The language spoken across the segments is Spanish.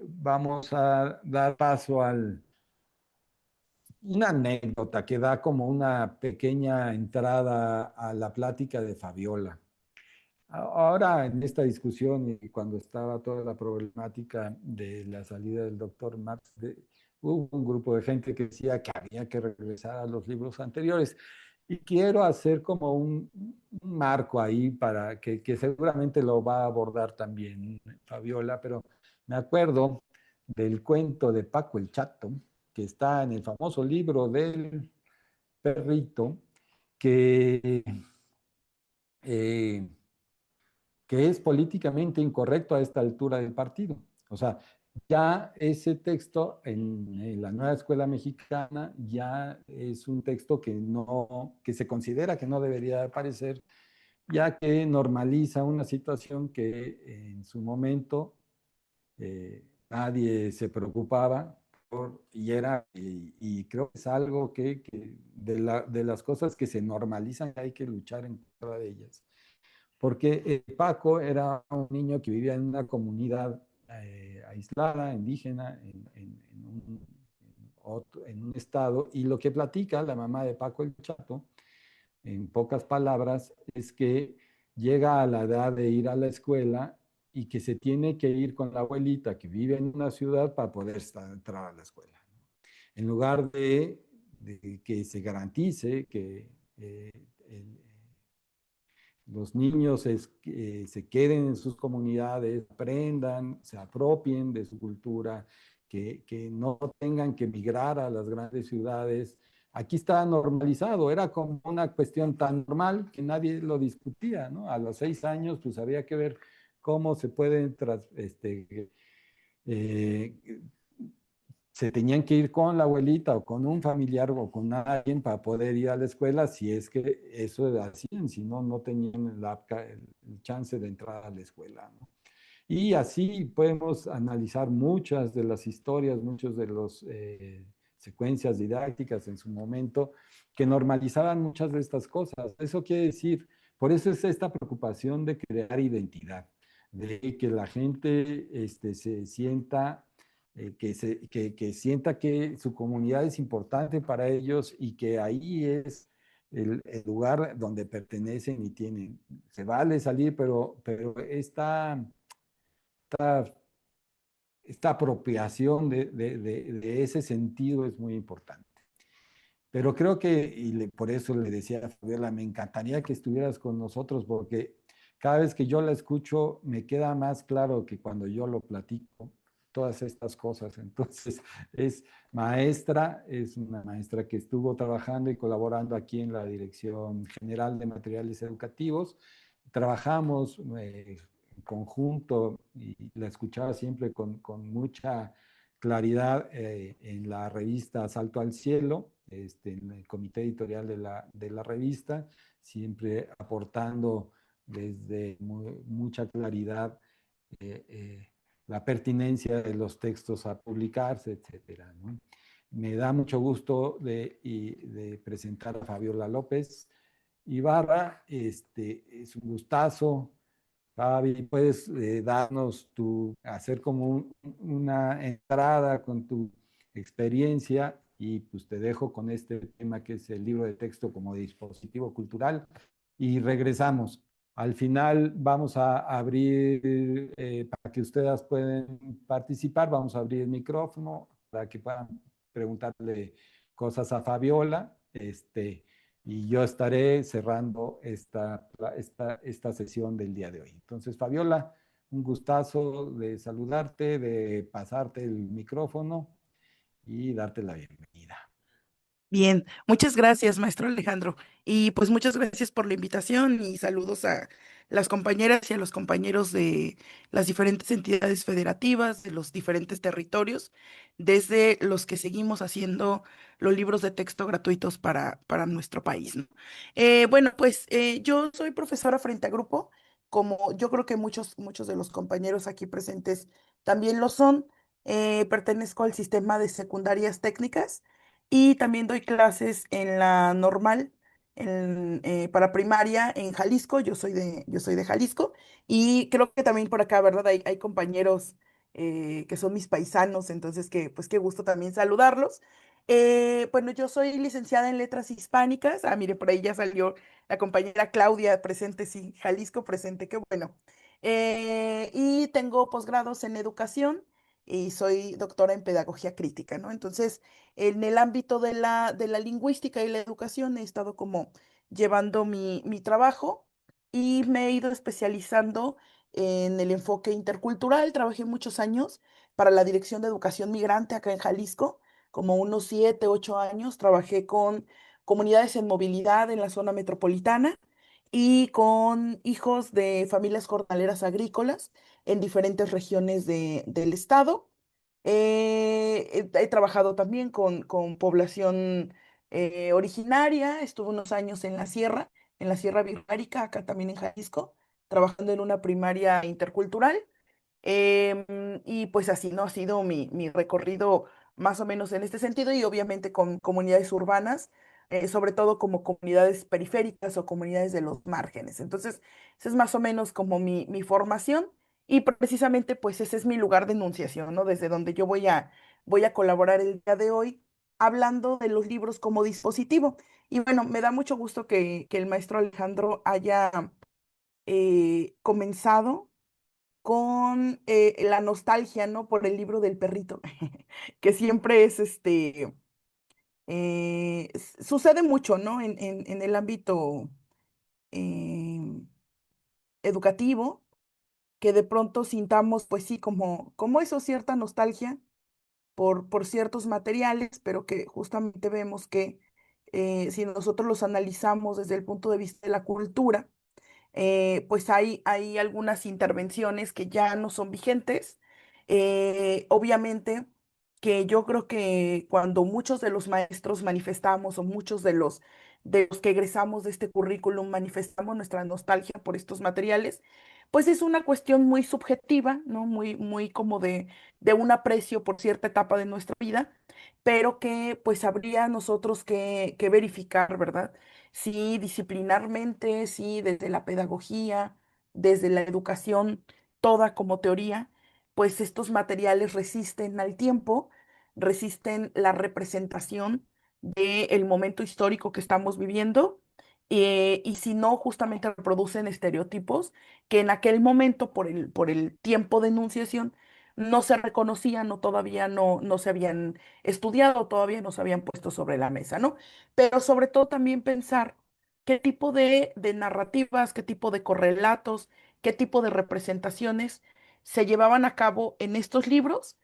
vamos a dar paso a una anécdota que da como una pequeña entrada a la plática de Fabiola. Ahora, en esta discusión y cuando estaba toda la problemática de la salida del doctor Marx, hubo un grupo de gente que decía que había que regresar a los libros anteriores. Y quiero hacer como un marco ahí para que seguramente lo va a abordar también Fabiola, pero me acuerdo del cuento de Paco el Chato, que está en el famoso libro del perrito, que eh, que es políticamente incorrecto a esta altura del partido. O sea, ya ese texto en la nueva escuela mexicana ya es un texto que no, que se considera que no debería aparecer, ya que normaliza una situación que en su momento nadie se preocupaba y creo que es algo que de las cosas que se normalizan hay que luchar en contra de ellas porque Paco era un niño que vivía en una comunidad aislada, indígena, en un estado, y lo que platica la mamá de Paco el Chato, en pocas palabras, es que llega a la edad de ir a la escuela y que se tiene que ir con la abuelita que vive en una ciudad para poder entrar a la escuela. En lugar de que se garantice que el, los niños se queden en sus comunidades, aprendan, se apropien de su cultura, que no tengan que migrar a las grandes ciudades. Aquí está normalizado, era como una cuestión tan normal que nadie lo discutía, ¿no? A los 6 años, pues había que ver cómo se pueden eh, se tenían que ir con la abuelita o con un familiar o con alguien para poder ir a la escuela si es que eso hacían, si no, no tenían el chance de entrar a la escuela, ¿no? Y así podemos analizar muchas de las historias, muchas de las secuencias didácticas en su momento que normalizaban muchas de estas cosas. Eso quiere decir, por eso es esta preocupación de crear identidad, de que la gente se sienta que sienta que su comunidad es importante para ellos y que ahí es el lugar donde pertenecen y tienen. Se vale salir, pero esta, esta apropiación de ese sentido es muy importante. Pero creo que, por eso le decía a Fabiola, me encantaría que estuvieras con nosotros porque cada vez que yo la escucho me queda más claro que cuando yo lo platico, todas estas cosas. Entonces, es una maestra que estuvo trabajando y colaborando aquí en la Dirección General de Materiales Educativos. Trabajamos en conjunto y la escuchaba siempre con mucha claridad en la revista Salto al Cielo, en el comité editorial de la revista, siempre aportando desde mucha claridad eh, eh, la pertinencia de los textos a publicarse, etcétera, ¿no? Me da mucho gusto de presentar a Fabiola López Ibarra. Es un gustazo. Fabi, puedes hacer como una entrada con tu experiencia y pues te dejo con este tema que es el libro de texto como dispositivo cultural y regresamos. Al final vamos a abrir, para que ustedes puedan participar, vamos a abrir el micrófono para que puedan preguntarle cosas a Fabiola. Y yo estaré cerrando esta sesión del día de hoy. Entonces, Fabiola, un gustazo de saludarte, de pasarte el micrófono y darte la bienvenida. Bien, muchas gracias, maestro Alejandro. Y pues muchas gracias por la invitación y saludos a las compañeras y a los compañeros de las diferentes entidades federativas, de los diferentes territorios, desde los que seguimos haciendo los libros de texto gratuitos para nuestro país, ¿no? Bueno, pues yo soy profesora frente a grupo, como yo creo que muchos de los compañeros aquí presentes también lo son. Pertenezco al sistema de secundarias técnicas y también doy clases en la normal, para primaria en Jalisco. Yo soy de Jalisco y creo que también por acá, ¿verdad? Hay compañeros que son mis paisanos, entonces que pues qué gusto también saludarlos. Bueno, yo soy licenciada en Letras Hispánicas. Ah, mire, por ahí ya salió la compañera Claudia presente, sí, Jalisco presente, qué bueno. Y tengo posgrados en educación y soy doctora en pedagogía crítica, ¿no? Entonces, en el ámbito de la lingüística y la educación he estado como llevando mi trabajo y me he ido especializando en el enfoque intercultural. Trabajé muchos años para la Dirección de Educación Migrante acá en Jalisco, como unos 7, 8 años. Trabajé con comunidades en movilidad en la zona metropolitana y con hijos de familias jornaleras agrícolas en diferentes regiones del estado. He trabajado también con población originaria. Estuve unos años en la Sierra Virgárica, acá también en Jalisco, trabajando en una primaria intercultural. Y pues así, ¿no? Ha sido mi recorrido más o menos en este sentido y obviamente con comunidades urbanas, sobre todo como comunidades periféricas o comunidades de los márgenes. Entonces, esa es más o menos como mi formación y precisamente pues ese es mi lugar de enunciación, ¿no? Desde donde yo voy a colaborar el día de hoy hablando de los libros como dispositivo. Y bueno, me da mucho gusto que el maestro Alejandro haya comenzado con la nostalgia, ¿no? Por el libro del perrito, que siempre es sucede mucho, ¿no? En el ámbito eh, educativo, que de pronto sintamos, pues sí, como eso, cierta nostalgia por ciertos materiales, pero que justamente vemos que si nosotros los analizamos desde el punto de vista de la cultura, pues hay algunas intervenciones que ya no son vigentes. Obviamente que yo creo que cuando muchos de los maestros manifestamos o muchos de los que egresamos de este currículum manifestamos nuestra nostalgia por estos materiales, pues es una cuestión muy subjetiva, ¿no? Muy como de un aprecio por cierta etapa de nuestra vida, pero que pues habría nosotros que verificar, ¿verdad? Sí, disciplinarmente, sí, desde la pedagogía, desde la educación, toda como teoría, pues estos materiales resisten al tiempo, resisten la representación del momento histórico que estamos viviendo, y si no, justamente reproducen estereotipos que en aquel momento, por el tiempo de enunciación, no se reconocían o todavía no se habían estudiado, todavía no se habían puesto sobre la mesa, ¿no? Pero sobre todo también pensar qué tipo de narrativas, qué tipo de correlatos, qué tipo de representaciones se llevaban a cabo en estos libros,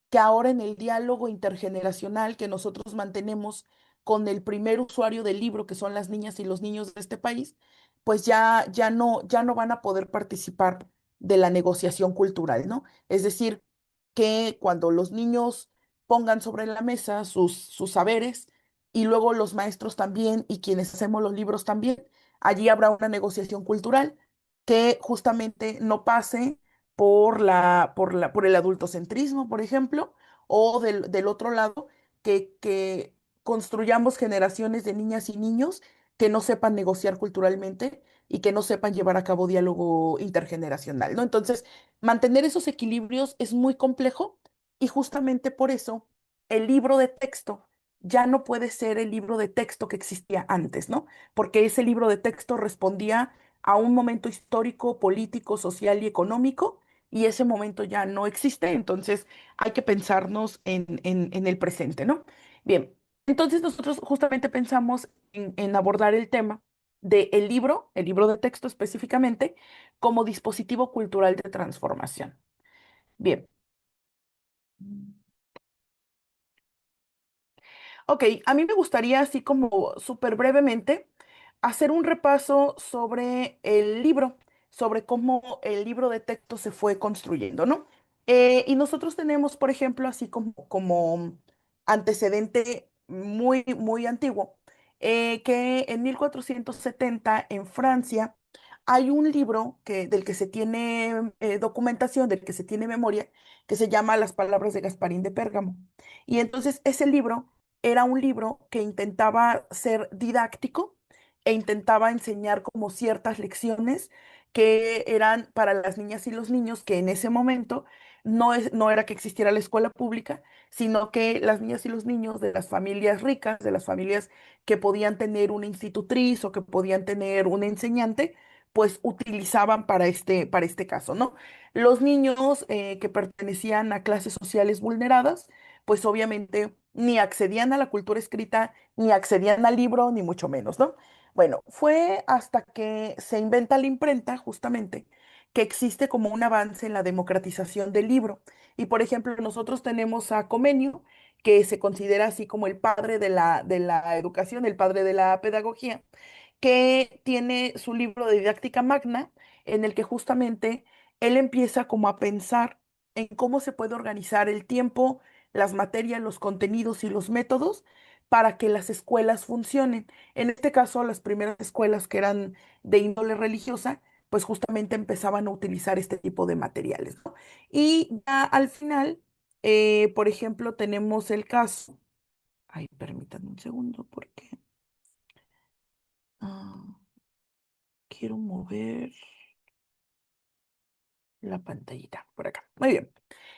que ahora en el diálogo intergeneracional que nosotros mantenemos con el primer usuario del libro, que son las niñas y los niños de este país, pues ya no van a poder participar de la negociación cultural, ¿no? Es decir, que cuando los niños pongan sobre la mesa sus saberes, y luego los maestros también y quienes hacemos los libros también. Allí habrá una negociación cultural que justamente no pase por el adultocentrismo, por ejemplo, o del otro lado, que construyamos generaciones de niñas y niños que no sepan negociar culturalmente y que no sepan llevar a cabo diálogo intergeneracional, ¿no? Entonces, mantener esos equilibrios es muy complejo y justamente por eso el libro de texto ya no puede ser el libro de texto que existía antes, ¿no? Porque ese libro de texto respondía a un momento histórico, político, social y económico, y ese momento ya no existe, entonces hay que pensarnos en el presente, ¿no? Bien, entonces nosotros justamente pensamos en abordar el tema del libro, el libro de texto específicamente, como dispositivo cultural de transformación. Bien. Ok, a mí me gustaría, así como súper brevemente, hacer un repaso sobre el libro, sobre cómo el libro de texto se fue construyendo, ¿no? Y nosotros tenemos, por ejemplo, así como antecedente muy antiguo, que en 1470 en Francia hay un libro del que se tiene documentación, del que se tiene memoria, que se llama Las palabras de Gasparín de Pérgamo. Y entonces ese libro era un libro que intentaba ser didáctico e intentaba enseñar como ciertas lecciones que eran para las niñas y los niños que en ese momento no era que existiera la escuela pública, sino que las niñas y los niños de las familias ricas, de las familias que podían tener una institutriz o que podían tener un enseñante, pues utilizaban para este caso, ¿no? Los niños que pertenecían a clases sociales vulneradas, pues obviamente ni accedían a la cultura escrita, ni accedían al libro, ni mucho menos, ¿no? Bueno, fue hasta que se inventa la imprenta, justamente, que existe como un avance en la democratización del libro. Y por ejemplo, nosotros tenemos a Comenio, que se considera así como el padre de la educación, el padre de la pedagogía, que tiene su libro de didáctica magna, en el que justamente él empieza como a pensar en cómo se puede organizar el tiempo, las materias, los contenidos y los métodos para que las escuelas funcionen. En este caso, las primeras escuelas que eran de índole religiosa, pues justamente empezaban a utilizar este tipo de materiales, ¿no? Y ya al final, por ejemplo, tenemos el caso, ay, permítanme un segundo porque ah, quiero mover la pantallita por acá. Muy bien.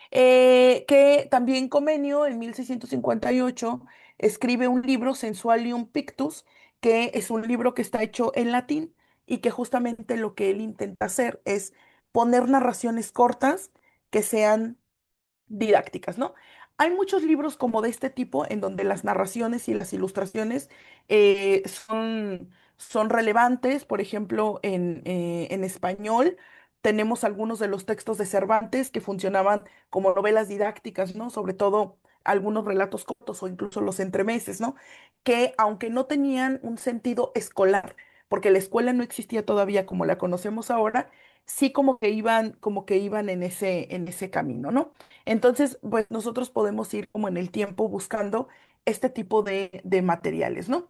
Que también Comenio en 1658 escribe un libro, Sensualium Pictus, que es un libro que está hecho en latín y que justamente lo que él intenta hacer es poner narraciones cortas que sean didácticas, ¿no? Hay muchos libros como de este tipo en donde las narraciones y las ilustraciones son relevantes. Por ejemplo, en español tenemos algunos de los textos de Cervantes que funcionaban como novelas didácticas, ¿no? Sobre todo algunos relatos cortos o incluso los entremeses, ¿no? Que aunque no tenían un sentido escolar, porque la escuela no existía todavía como la conocemos ahora, sí como que iban en ese camino, ¿no? Entonces, pues nosotros podemos ir como en el tiempo buscando este tipo de materiales, ¿no?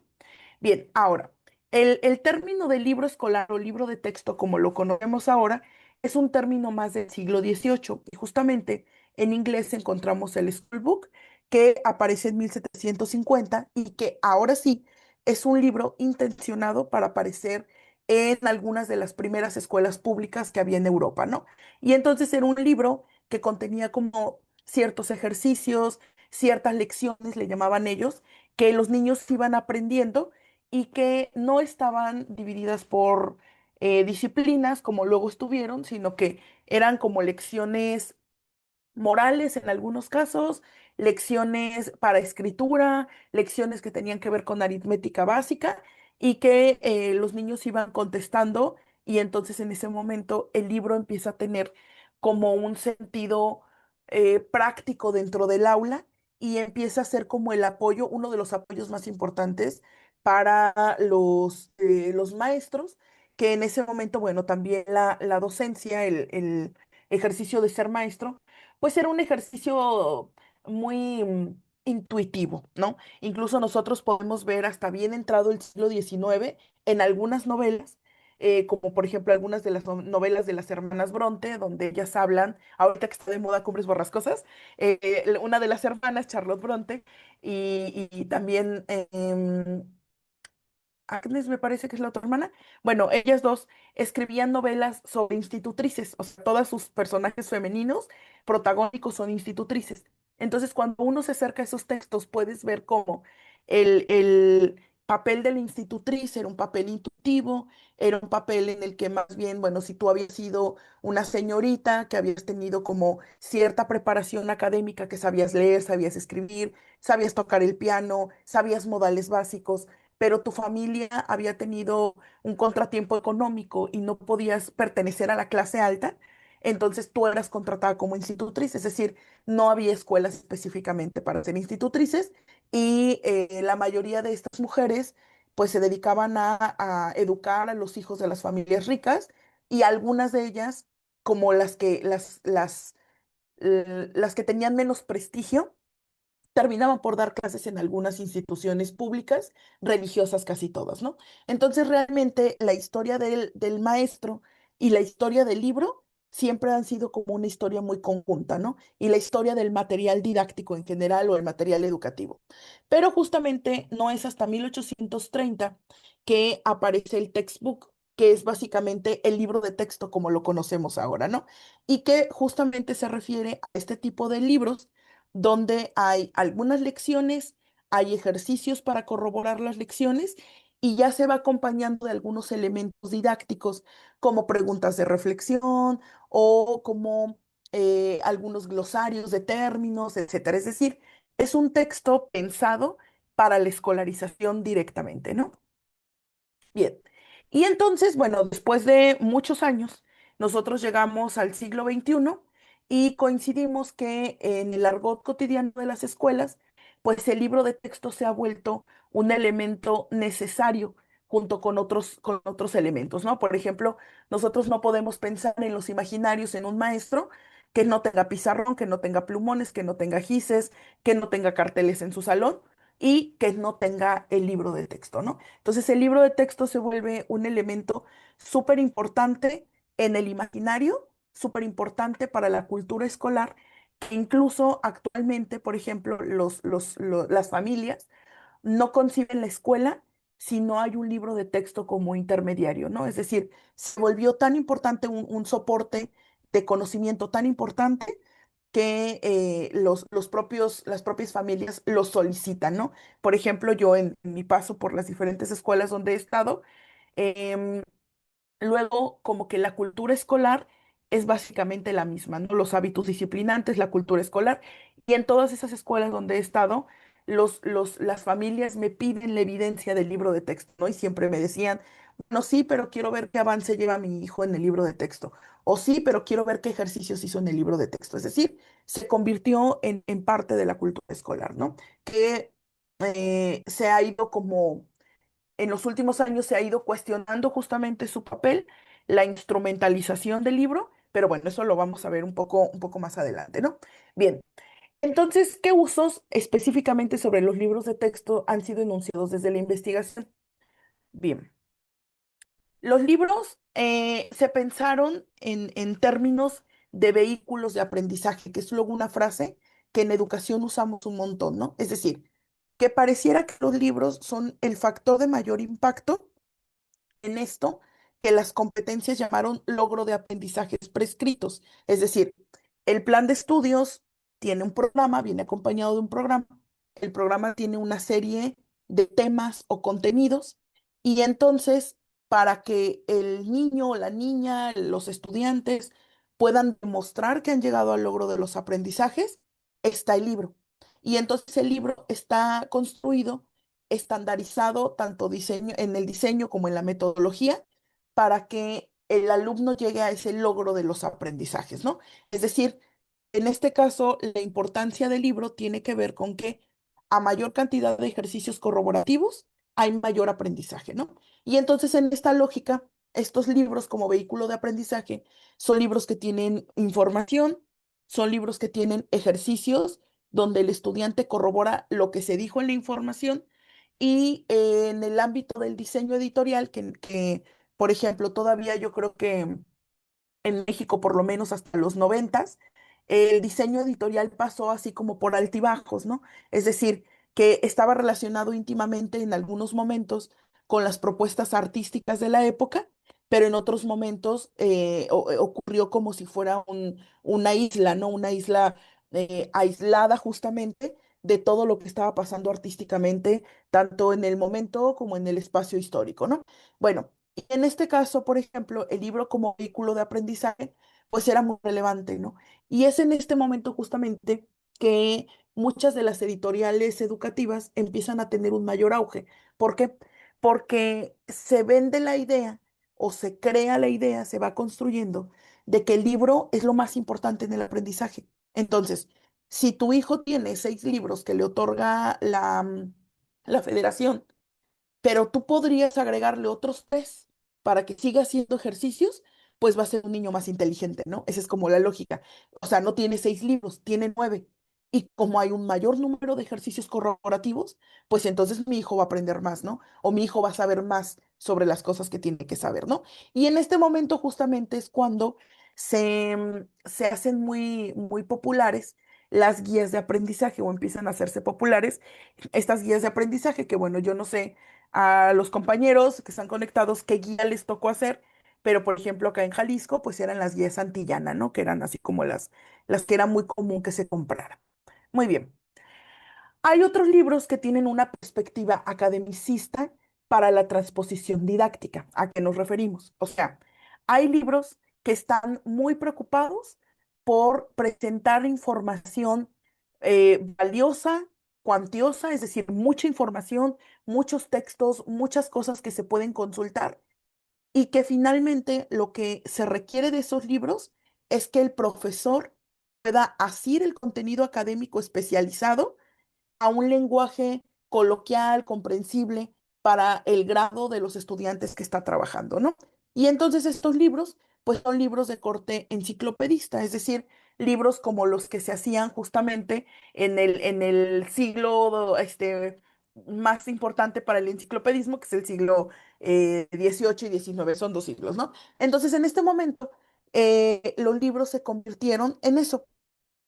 Bien, ahora, el término de libro escolar o libro de texto, como lo conocemos ahora, es un término más del siglo XVIII. Y justamente en inglés encontramos el school book, que aparece en 1750 y que ahora sí es un libro intencionado para aparecer en algunas de las primeras escuelas públicas que había en Europa, ¿no? Y entonces era un libro que contenía como ciertos ejercicios, ciertas lecciones, le llamaban ellos, que los niños iban aprendiendo y que no estaban divididas por disciplinas como luego estuvieron, sino que eran como lecciones morales en algunos casos, lecciones para escritura, lecciones que tenían que ver con aritmética básica y que los niños iban contestando y entonces en ese momento el libro empieza a tener como un sentido práctico dentro del aula y empieza a ser como el apoyo, uno de los apoyos más importantes para los maestros, que en ese momento, bueno, también la docencia, el ejercicio de ser maestro, pues era un ejercicio muy intuitivo, ¿no? Incluso nosotros podemos ver hasta bien entrado el siglo XIX en algunas novelas, como por ejemplo algunas de las novelas de las hermanas Bronte, donde ellas hablan, ahorita que está de moda Cumbres Borrascosas, una de las hermanas, Charlotte Bronte, y también Agnes me parece que es la otra hermana. Bueno, ellas dos escribían novelas sobre institutrices, o sea, todos sus personajes femeninos protagónicos son institutrices. Entonces, cuando uno se acerca a esos textos, puedes ver cómo el papel de la institutriz era un papel intuitivo, era un papel en el que más bien, bueno, si tú habías sido una señorita, que habías tenido como cierta preparación académica, que sabías leer, sabías escribir, sabías tocar el piano, sabías modales básicos, pero tu familia había tenido un contratiempo económico y no podías pertenecer a la clase alta, entonces tú eras contratada como institutriz, es decir, no había escuelas específicamente para ser institutrices y la mayoría de estas mujeres pues se dedicaban a educar a los hijos de las familias ricas y algunas de ellas, como las que tenían menos prestigio, terminaban por dar clases en algunas instituciones públicas, religiosas casi todas, ¿no? Entonces, realmente la historia del maestro y la historia del libro siempre han sido como una historia muy conjunta, ¿no? Y la historia del material didáctico en general o el material educativo. Pero justamente no es hasta 1830 que aparece el textbook, que es básicamente el libro de texto como lo conocemos ahora, ¿no? Y que justamente se refiere a este tipo de libros donde hay algunas lecciones, hay ejercicios para corroborar las lecciones y ya se va acompañando de algunos elementos didácticos como preguntas de reflexión o como algunos glosarios de términos, etcétera. Es decir, es un texto pensado para la escolarización directamente, ¿no? Bien. Y entonces, bueno, después de muchos años, nosotros llegamos al siglo XXI y coincidimos que en el argot cotidiano de las escuelas, pues el libro de texto se ha vuelto un elemento necesario junto con otros elementos, ¿no? Por ejemplo, nosotros no podemos pensar en los imaginarios en un maestro que no tenga pizarrón, que no tenga plumones, que no tenga gises, que no tenga carteles en su salón y que no tenga el libro de texto, ¿no? Entonces el libro de texto se vuelve un elemento súper importante en el imaginario, súper importante para la cultura escolar, que incluso actualmente, por ejemplo, las familias no conciben la escuela si no hay un libro de texto como intermediario, ¿no? Es decir, se volvió tan importante un soporte de conocimiento tan importante que las propias familias lo solicitan, ¿no? Por ejemplo, yo en mi paso por las diferentes escuelas donde he estado, em, luego, como que la cultura escolar es básicamente la misma, ¿no? Los hábitos disciplinantes, la cultura escolar. Y en todas esas escuelas donde he estado, las familias me piden la evidencia del libro de texto, ¿no? Y siempre me decían, no, sí, pero quiero ver qué avance lleva mi hijo en el libro de texto. O sí, pero quiero ver qué ejercicios hizo en el libro de texto. Es decir, se convirtió en parte de la cultura escolar, ¿no? Que se ha ido como en los últimos años se ha ido cuestionando justamente su papel, la instrumentalización del libro, pero bueno, eso lo vamos a ver un poco más adelante, ¿no? Bien, entonces, ¿qué usos específicamente sobre los libros de texto han sido enunciados desde la investigación? Bien, los libros se pensaron en términos de vehículos de aprendizaje, que es luego una frase que en educación usamos un montón, ¿no? Es decir, que pareciera que los libros son el factor de mayor impacto en esto que las competencias llamaron logro de aprendizajes prescritos. Es decir, el plan de estudios tiene un programa, viene acompañado de un programa. El programa tiene una serie de temas o contenidos y entonces para que el niño o la niña, los estudiantes puedan demostrar que han llegado al logro de los aprendizajes, está el libro. Y entonces el libro está construido estandarizado tanto en el diseño como en la metodología para que el alumno llegue a ese logro de los aprendizajes, ¿no? Es decir, en este caso, la importancia del libro tiene que ver con que a mayor cantidad de ejercicios corroborativos hay mayor aprendizaje, ¿no? Y entonces en esta lógica, estos libros como vehículo de aprendizaje son libros que tienen información, son libros que tienen ejercicios donde el estudiante corrobora lo que se dijo en la información y en el ámbito del diseño editorial, por ejemplo, todavía yo creo que en México, por lo menos hasta los noventas, el diseño editorial pasó así como por altibajos, ¿no? Es decir, que estaba relacionado íntimamente en algunos momentos con las propuestas artísticas de la época, pero en otros momentos ocurrió como si fuera una isla, ¿no? Una isla aislada justamente de todo lo que estaba pasando artísticamente, tanto en el momento como en el espacio histórico, ¿no? Bueno, y en este caso, por ejemplo, el libro como vehículo de aprendizaje, pues era muy relevante, ¿no? Y es en este momento justamente que muchas de las editoriales educativas empiezan a tener un mayor auge. ¿Por qué? Porque se vende la idea o se crea la idea, se va construyendo de que el libro es lo más importante en el aprendizaje. Entonces, si tu hijo tiene 6 libros que le otorga la federación, pero tú podrías agregarle otros 3 para que siga haciendo ejercicios, pues va a ser un niño más inteligente, ¿no? Esa es como la lógica. O sea, no tiene 6 libros, tiene 9. Y como hay un mayor número de ejercicios corroborativos, pues entonces mi hijo va a aprender más, ¿no? O mi hijo va a saber más sobre las cosas que tiene que saber, ¿no? Y en este momento justamente es cuando se hacen muy populares las guías de aprendizaje o empiezan a hacerse populares estas guías de aprendizaje, que bueno, yo no sé a los compañeros que están conectados qué guía les tocó hacer, pero por ejemplo acá en Jalisco pues eran las guías Santillana, ¿no? Que eran así como las que era muy común que se comprara. Muy bien. Hay otros libros que tienen una perspectiva academicista para la transposición didáctica. ¿A qué nos referimos? O sea, hay libros que están muy preocupados por presentar información valiosa, cuantiosa, es decir, mucha información, muchos textos, muchas cosas que se pueden consultar y que finalmente lo que se requiere de esos libros es que el profesor pueda asir el contenido académico especializado a un lenguaje coloquial, comprensible para el grado de los estudiantes que está trabajando, ¿no? Y entonces estos libros, pues son libros de corte enciclopedista, es decir, libros como los que se hacían justamente en el siglo más importante para el enciclopedismo, que es el siglo XVIII y XIX, son dos siglos, ¿no? Entonces, en este momento, los libros se convirtieron en eso,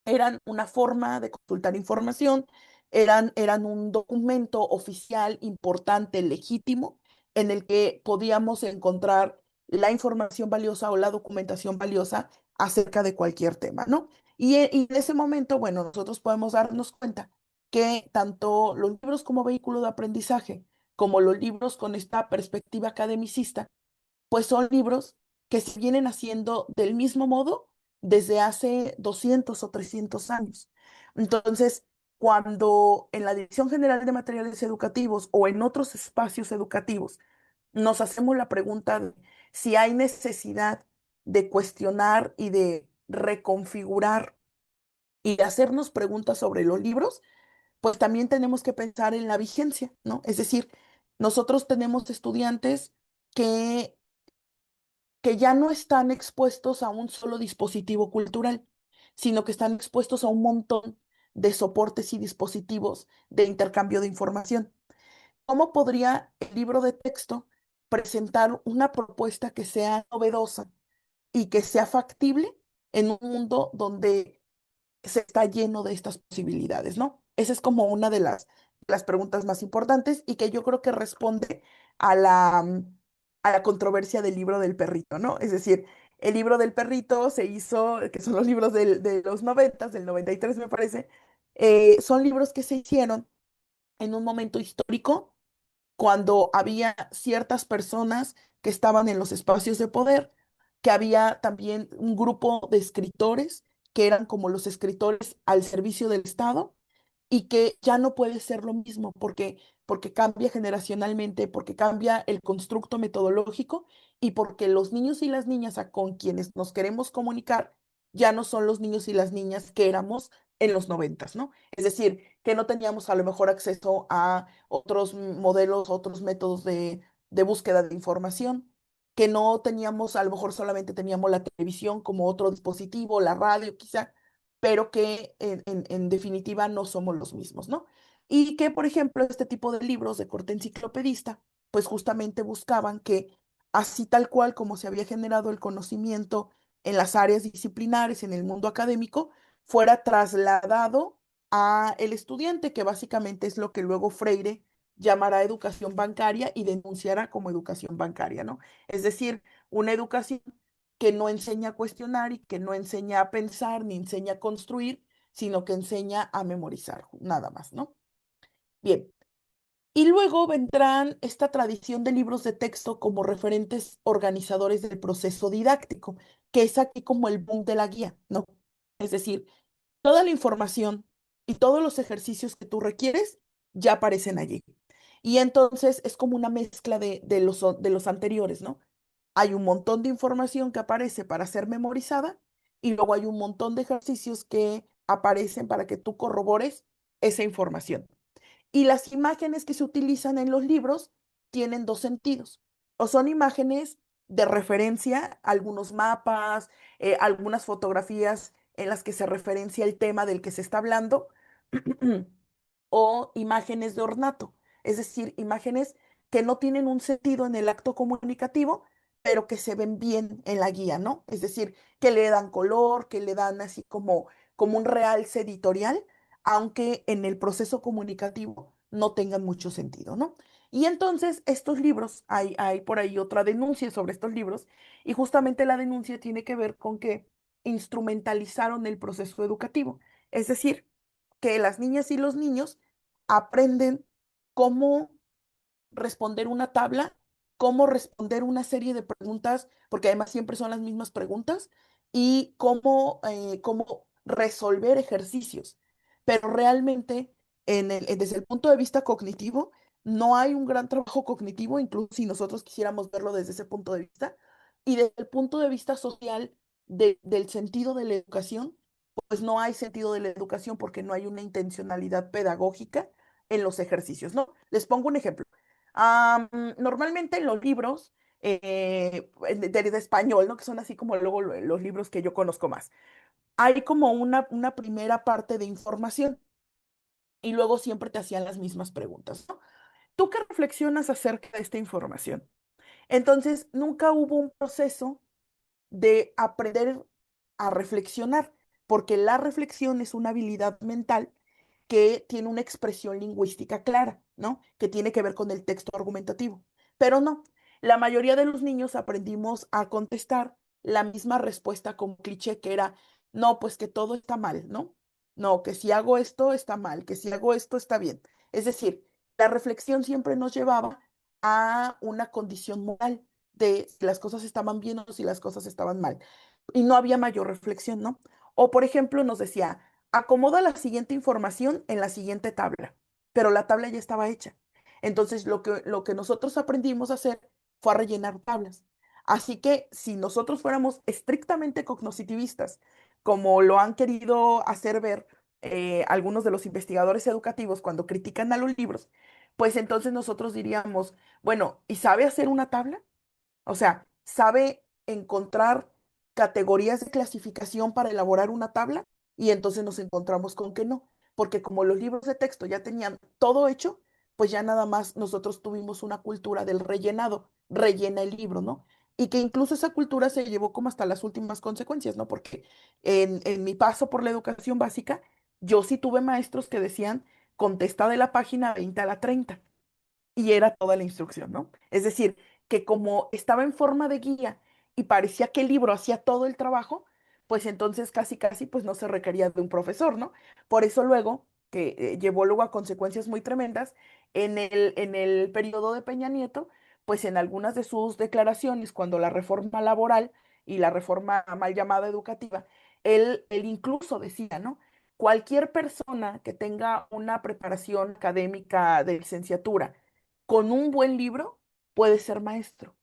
eran una forma de consultar información, eran un documento oficial importante, legítimo, en el que podíamos encontrar la información valiosa o la documentación valiosa acerca de cualquier tema, ¿no? Y en ese momento, bueno, nosotros podemos darnos cuenta que tanto los libros como vehículo de aprendizaje, como los libros con esta perspectiva academicista, pues son libros que se vienen haciendo del mismo modo desde hace 200 o 300 años. Entonces, cuando en la Dirección General de Materiales Educativos o en otros espacios educativos nos hacemos la pregunta de si hay necesidad de cuestionar y de reconfigurar y de hacernos preguntas sobre los libros, pues también tenemos que pensar en la vigencia, ¿no? Es decir, nosotros tenemos estudiantes que ya no están expuestos a un solo dispositivo cultural, sino que están expuestos a un montón de soportes y dispositivos de intercambio de información. ¿Cómo podría el libro de texto presentar una propuesta que sea novedosa y que sea factible en un mundo donde se está lleno de estas posibilidades, ¿no? Esa es como una de las preguntas más importantes y que yo creo que responde a la controversia del libro del perrito, ¿no? Es decir, el libro del perrito se hizo, que son los libros de los noventas, del 93 me parece, son libros que se hicieron en un momento histórico cuando había ciertas personas que estaban en los espacios de poder, que había también un grupo de escritores que eran como los escritores al servicio del Estado y que ya no puede ser lo mismo porque cambia generacionalmente, porque cambia el constructo metodológico y porque los niños y las niñas con quienes nos queremos comunicar ya no son los niños y las niñas que éramos en los noventas, ¿no? Es decir, que no teníamos a lo mejor acceso a otros modelos, otros métodos de búsqueda de información, que no teníamos, a lo mejor solamente teníamos la televisión como otro dispositivo, la radio quizá, pero que en definitiva no somos los mismos, ¿no? Y que, por ejemplo, este tipo de libros de corte enciclopedista, pues justamente buscaban que así tal cual como se había generado el conocimiento en las áreas disciplinares, en el mundo académico, fuera trasladado a el estudiante, que básicamente es lo que luego Freire llamará educación bancaria y denunciará como educación bancaria, ¿no? Es decir, una educación que no enseña a cuestionar y que no enseña a pensar ni enseña a construir, sino que enseña a memorizar, nada más, ¿no? Bien. Y luego vendrán esta tradición de libros de texto como referentes organizadores del proceso didáctico, que es aquí como el boom de la guía, ¿no? Es decir, toda la información y todos los ejercicios que tú requieres ya aparecen allí. Y entonces es como una mezcla de los anteriores, ¿no? Hay un montón de información que aparece para ser memorizada y luego hay un montón de ejercicios que aparecen para que tú corrobores esa información. Y las imágenes que se utilizan en los libros tienen dos sentidos. O son imágenes de referencia, algunos mapas, algunas fotografías en las que se referencia el tema del que se está hablando, o imágenes de ornato, es decir, imágenes que no tienen un sentido en el acto comunicativo, pero que se ven bien en la guía, ¿no? Es decir, que le dan color, que le dan así como un realce editorial, aunque en el proceso comunicativo no tengan mucho sentido, ¿no? Y entonces estos libros, hay por ahí otra denuncia sobre estos libros, y justamente la denuncia tiene que ver con que instrumentalizaron el proceso educativo. Es decir, que las niñas y los niños aprenden cómo responder una tabla, cómo responder una serie de preguntas, porque además siempre son las mismas preguntas, y cómo resolver ejercicios. Pero realmente, desde el punto de vista cognitivo, no hay un gran trabajo cognitivo, incluso si nosotros quisiéramos verlo desde ese punto de vista. Y desde el punto de vista social, del sentido de la educación, pues no hay sentido de la educación porque no hay una intencionalidad pedagógica en los ejercicios, ¿no? Les pongo un ejemplo. Normalmente en los libros de español, ¿no? Que son así como luego los libros que yo conozco más. Hay como una primera parte de información y luego siempre te hacían las mismas preguntas, ¿no? ¿Tú qué reflexionas acerca de esta información? Entonces, nunca hubo un proceso de aprender a reflexionar, porque la reflexión es una habilidad mental que tiene una expresión lingüística clara, ¿no? Que tiene que ver con el texto argumentativo. Pero no, la mayoría de los niños aprendimos a contestar la misma respuesta con cliché que era, no, pues que todo está mal, ¿no? No, que si hago esto está mal, que si hago esto está bien. Es decir, la reflexión siempre nos llevaba a una condición moral de si las cosas estaban bien o si las cosas estaban mal. Y no había mayor reflexión, ¿no? O, por ejemplo, nos decía, acomoda la siguiente información en la siguiente tabla, pero la tabla ya estaba hecha. Entonces, lo que nosotros aprendimos a hacer fue a rellenar tablas. Así que si nosotros fuéramos estrictamente cognoscitivistas, como lo han querido hacer ver algunos de los investigadores educativos cuando critican a los libros, pues entonces nosotros diríamos, bueno, ¿y sabe hacer una tabla? O sea, sabe encontrar categorías de clasificación para elaborar una tabla y entonces nos encontramos con que no, porque como los libros de texto ya tenían todo hecho, pues ya nada más nosotros tuvimos una cultura del rellenado, rellena el libro, ¿no? Y que incluso esa cultura se llevó como hasta las últimas consecuencias, ¿no? Porque en mi paso por la educación básica, yo sí tuve maestros que decían, contesta de la página 20 a la 30 y era toda la instrucción, ¿no? Es decir, que como estaba en forma de guía y parecía que el libro hacía todo el trabajo, pues entonces casi casi pues no se requería de un profesor, ¿no? Por eso luego, que llevó luego a consecuencias muy tremendas, en el periodo de Peña Nieto, pues en algunas de sus declaraciones, cuando la reforma laboral y la reforma mal llamada educativa, él incluso decía, ¿no? Cualquier persona que tenga una preparación académica de licenciatura, con un buen libro puede ser maestro.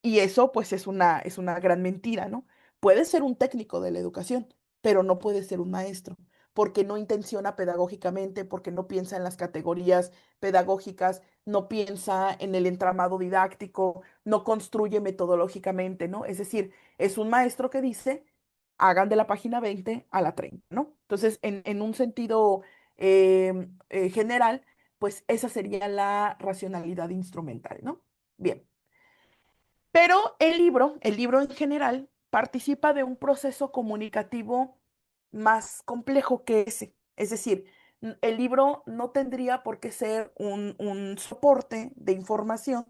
Y eso pues es una gran mentira, ¿no? Puede ser un técnico de la educación, pero no puede ser un maestro, porque no intenciona pedagógicamente, porque no piensa en las categorías pedagógicas, no piensa en el entramado didáctico, no construye metodológicamente, ¿no? Es decir, es un maestro que dice, hagan de la página 20 a la 30, ¿no? Entonces, en un sentido general, pues esa sería la racionalidad instrumental, ¿no? Bien. Pero el libro en general, participa de un proceso comunicativo más complejo que ese. Es decir, el libro no tendría por qué ser un soporte de información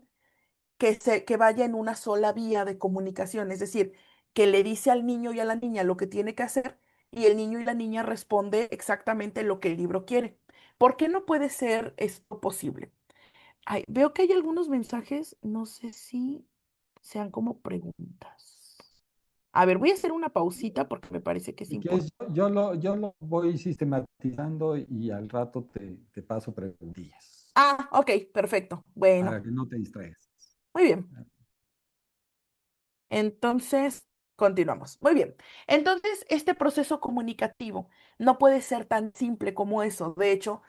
que vaya en una sola vía de comunicación. Es decir, que le dice al niño y a la niña lo que tiene que hacer y el niño y la niña responde exactamente lo que el libro quiere. ¿Por qué no puede ser esto posible? Ay, veo que hay algunos mensajes, no sé si sean como preguntas. A ver, voy a hacer una pausita porque me parece que es Si quieres, importante. yo lo voy sistematizando y al rato te paso preguntillas Ah, ok, perfecto. para Bueno, que no te distraigas. muy bien. Entonces, continuamos. Muy bien. Entonces, este proceso comunicativo no puede ser tan simple como eso. De hecho,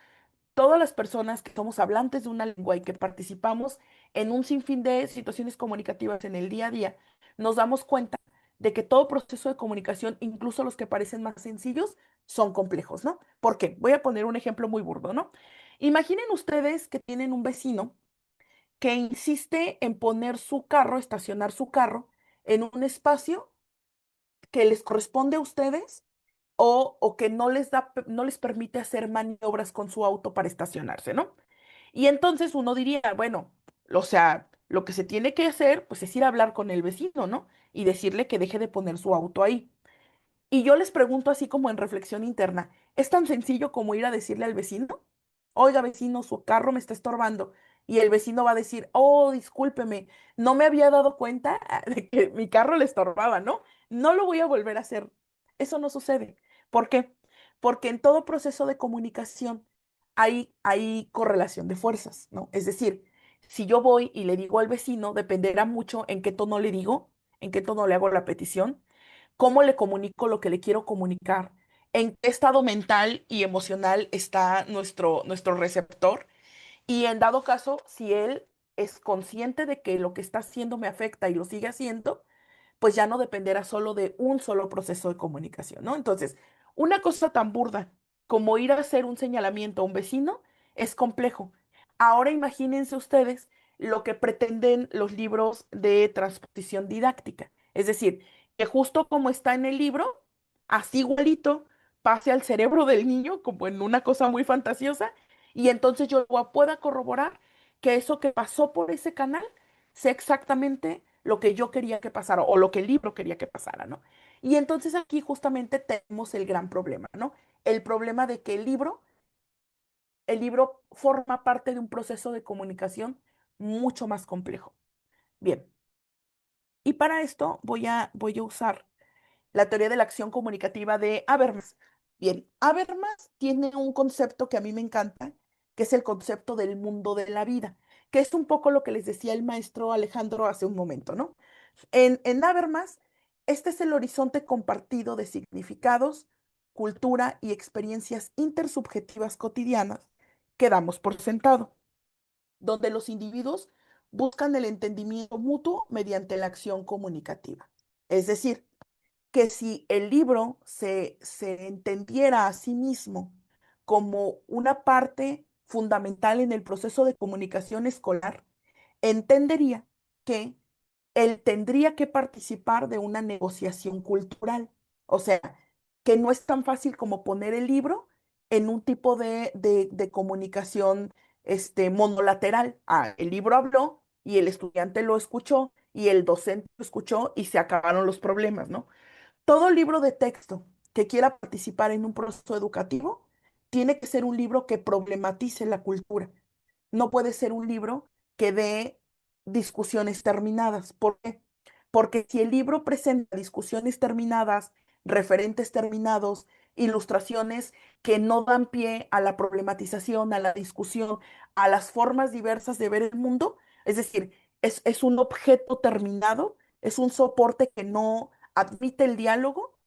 todas las personas que somos hablantes de una lengua y que participamos en un sinfín de situaciones comunicativas en el día a día, nos damos cuenta de que todo proceso de comunicación, incluso los que parecen más sencillos, son complejos, ¿no? ¿Por qué? Voy a poner un ejemplo muy burdo, ¿no? Imaginen ustedes que tienen un vecino que insiste en poner su carro, estacionar su carro en un espacio que les corresponde a ustedes o que no les permite hacer maniobras con su auto para estacionarse, ¿no? Y entonces uno diría, bueno, o sea, lo que se tiene que hacer, pues es ir a hablar con el vecino, ¿no? Y decirle que deje de poner su auto ahí. Y yo les pregunto así como en reflexión interna, ¿es tan sencillo como ir a decirle al vecino? Oiga, vecino, su carro me está estorbando. Y el vecino va a decir, oh, discúlpeme, no me había dado cuenta de que mi carro le estorbaba, ¿no? No lo voy a volver a hacer. Eso no sucede. ¿Por qué? Porque en todo proceso de comunicación hay correlación de fuerzas, ¿no? Es decir, si yo voy y le digo al vecino, dependerá mucho en qué tono le digo, en qué tono le hago la petición, cómo le comunico lo que le quiero comunicar, en qué estado mental y emocional está nuestro receptor y en dado caso, si él es consciente de que lo que está haciendo me afecta y lo sigue haciendo, pues ya no dependerá solo de un solo proceso de comunicación, ¿no? Entonces, una cosa tan burda como ir a hacer un señalamiento a un vecino es complejo. Ahora imagínense ustedes lo que pretenden los libros de transposición didáctica. Es decir, que justo como está en el libro, así igualito pase al cerebro del niño como en una cosa muy fantasiosa y entonces yo pueda corroborar que eso que pasó por ese canal sea exactamente lo que yo quería que pasara o lo que el libro quería que pasara, ¿no? Y entonces aquí justamente tenemos el gran problema, ¿no? El problema de que el libro forma parte de un proceso de comunicación mucho más complejo. Bien, y para esto voy a usar la teoría de la acción comunicativa de Habermas. Bien, Habermas tiene un concepto que a mí me encanta, que es el concepto del mundo de la vida, que es un poco lo que les decía el maestro Alejandro hace un momento, ¿no? En Habermas, este es el horizonte compartido de significados, cultura y experiencias intersubjetivas cotidianas que damos por sentado, donde los individuos buscan el entendimiento mutuo mediante la acción comunicativa. Es decir, que si el libro se entendiera a sí mismo como una parte fundamental en el proceso de comunicación escolar, entendería que él tendría que participar de una negociación cultural. O sea, que no es tan fácil como poner el libro en un tipo de comunicación monolateral. Ah, el libro habló y el estudiante lo escuchó y el docente lo escuchó y se acabaron los problemas, ¿no? Todo libro de texto que quiera participar en un proceso educativo tiene que ser un libro que problematice la cultura. No puede ser un libro que dé discusiones terminadas. ¿Por qué? Porque si el libro presenta discusiones terminadas, referentes terminados, ilustraciones que no dan pie a la problematización, a la discusión, a las formas diversas de ver el mundo, es decir, es un objeto terminado, es un soporte que no admite el diálogo,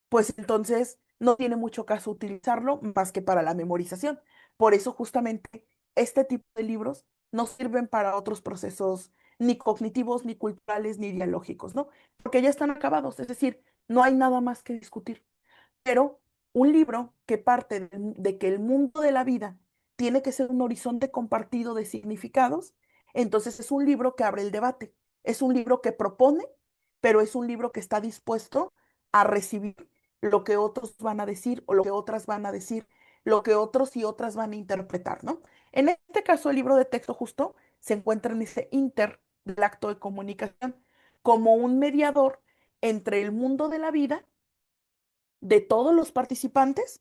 pues entonces no tiene mucho caso utilizarlo más que para la memorización. Por eso justamente este tipo de libros no sirven para otros procesos ni cognitivos, ni culturales, ni dialógicos, ¿no? Porque ya están acabados, es decir, no hay nada más que discutir. Pero un libro que parte de que el mundo de la vida tiene que ser un horizonte compartido de significados, entonces es un libro que abre el debate, es un libro que propone, pero es un libro que está dispuesto a recibir lo que otros van a decir o lo que otras van a decir, lo que otros y otras van a interpretar, ¿no? En este caso, el libro de texto justo se encuentra en ese inter del acto de comunicación como un mediador entre el mundo de la vida de todos los participantes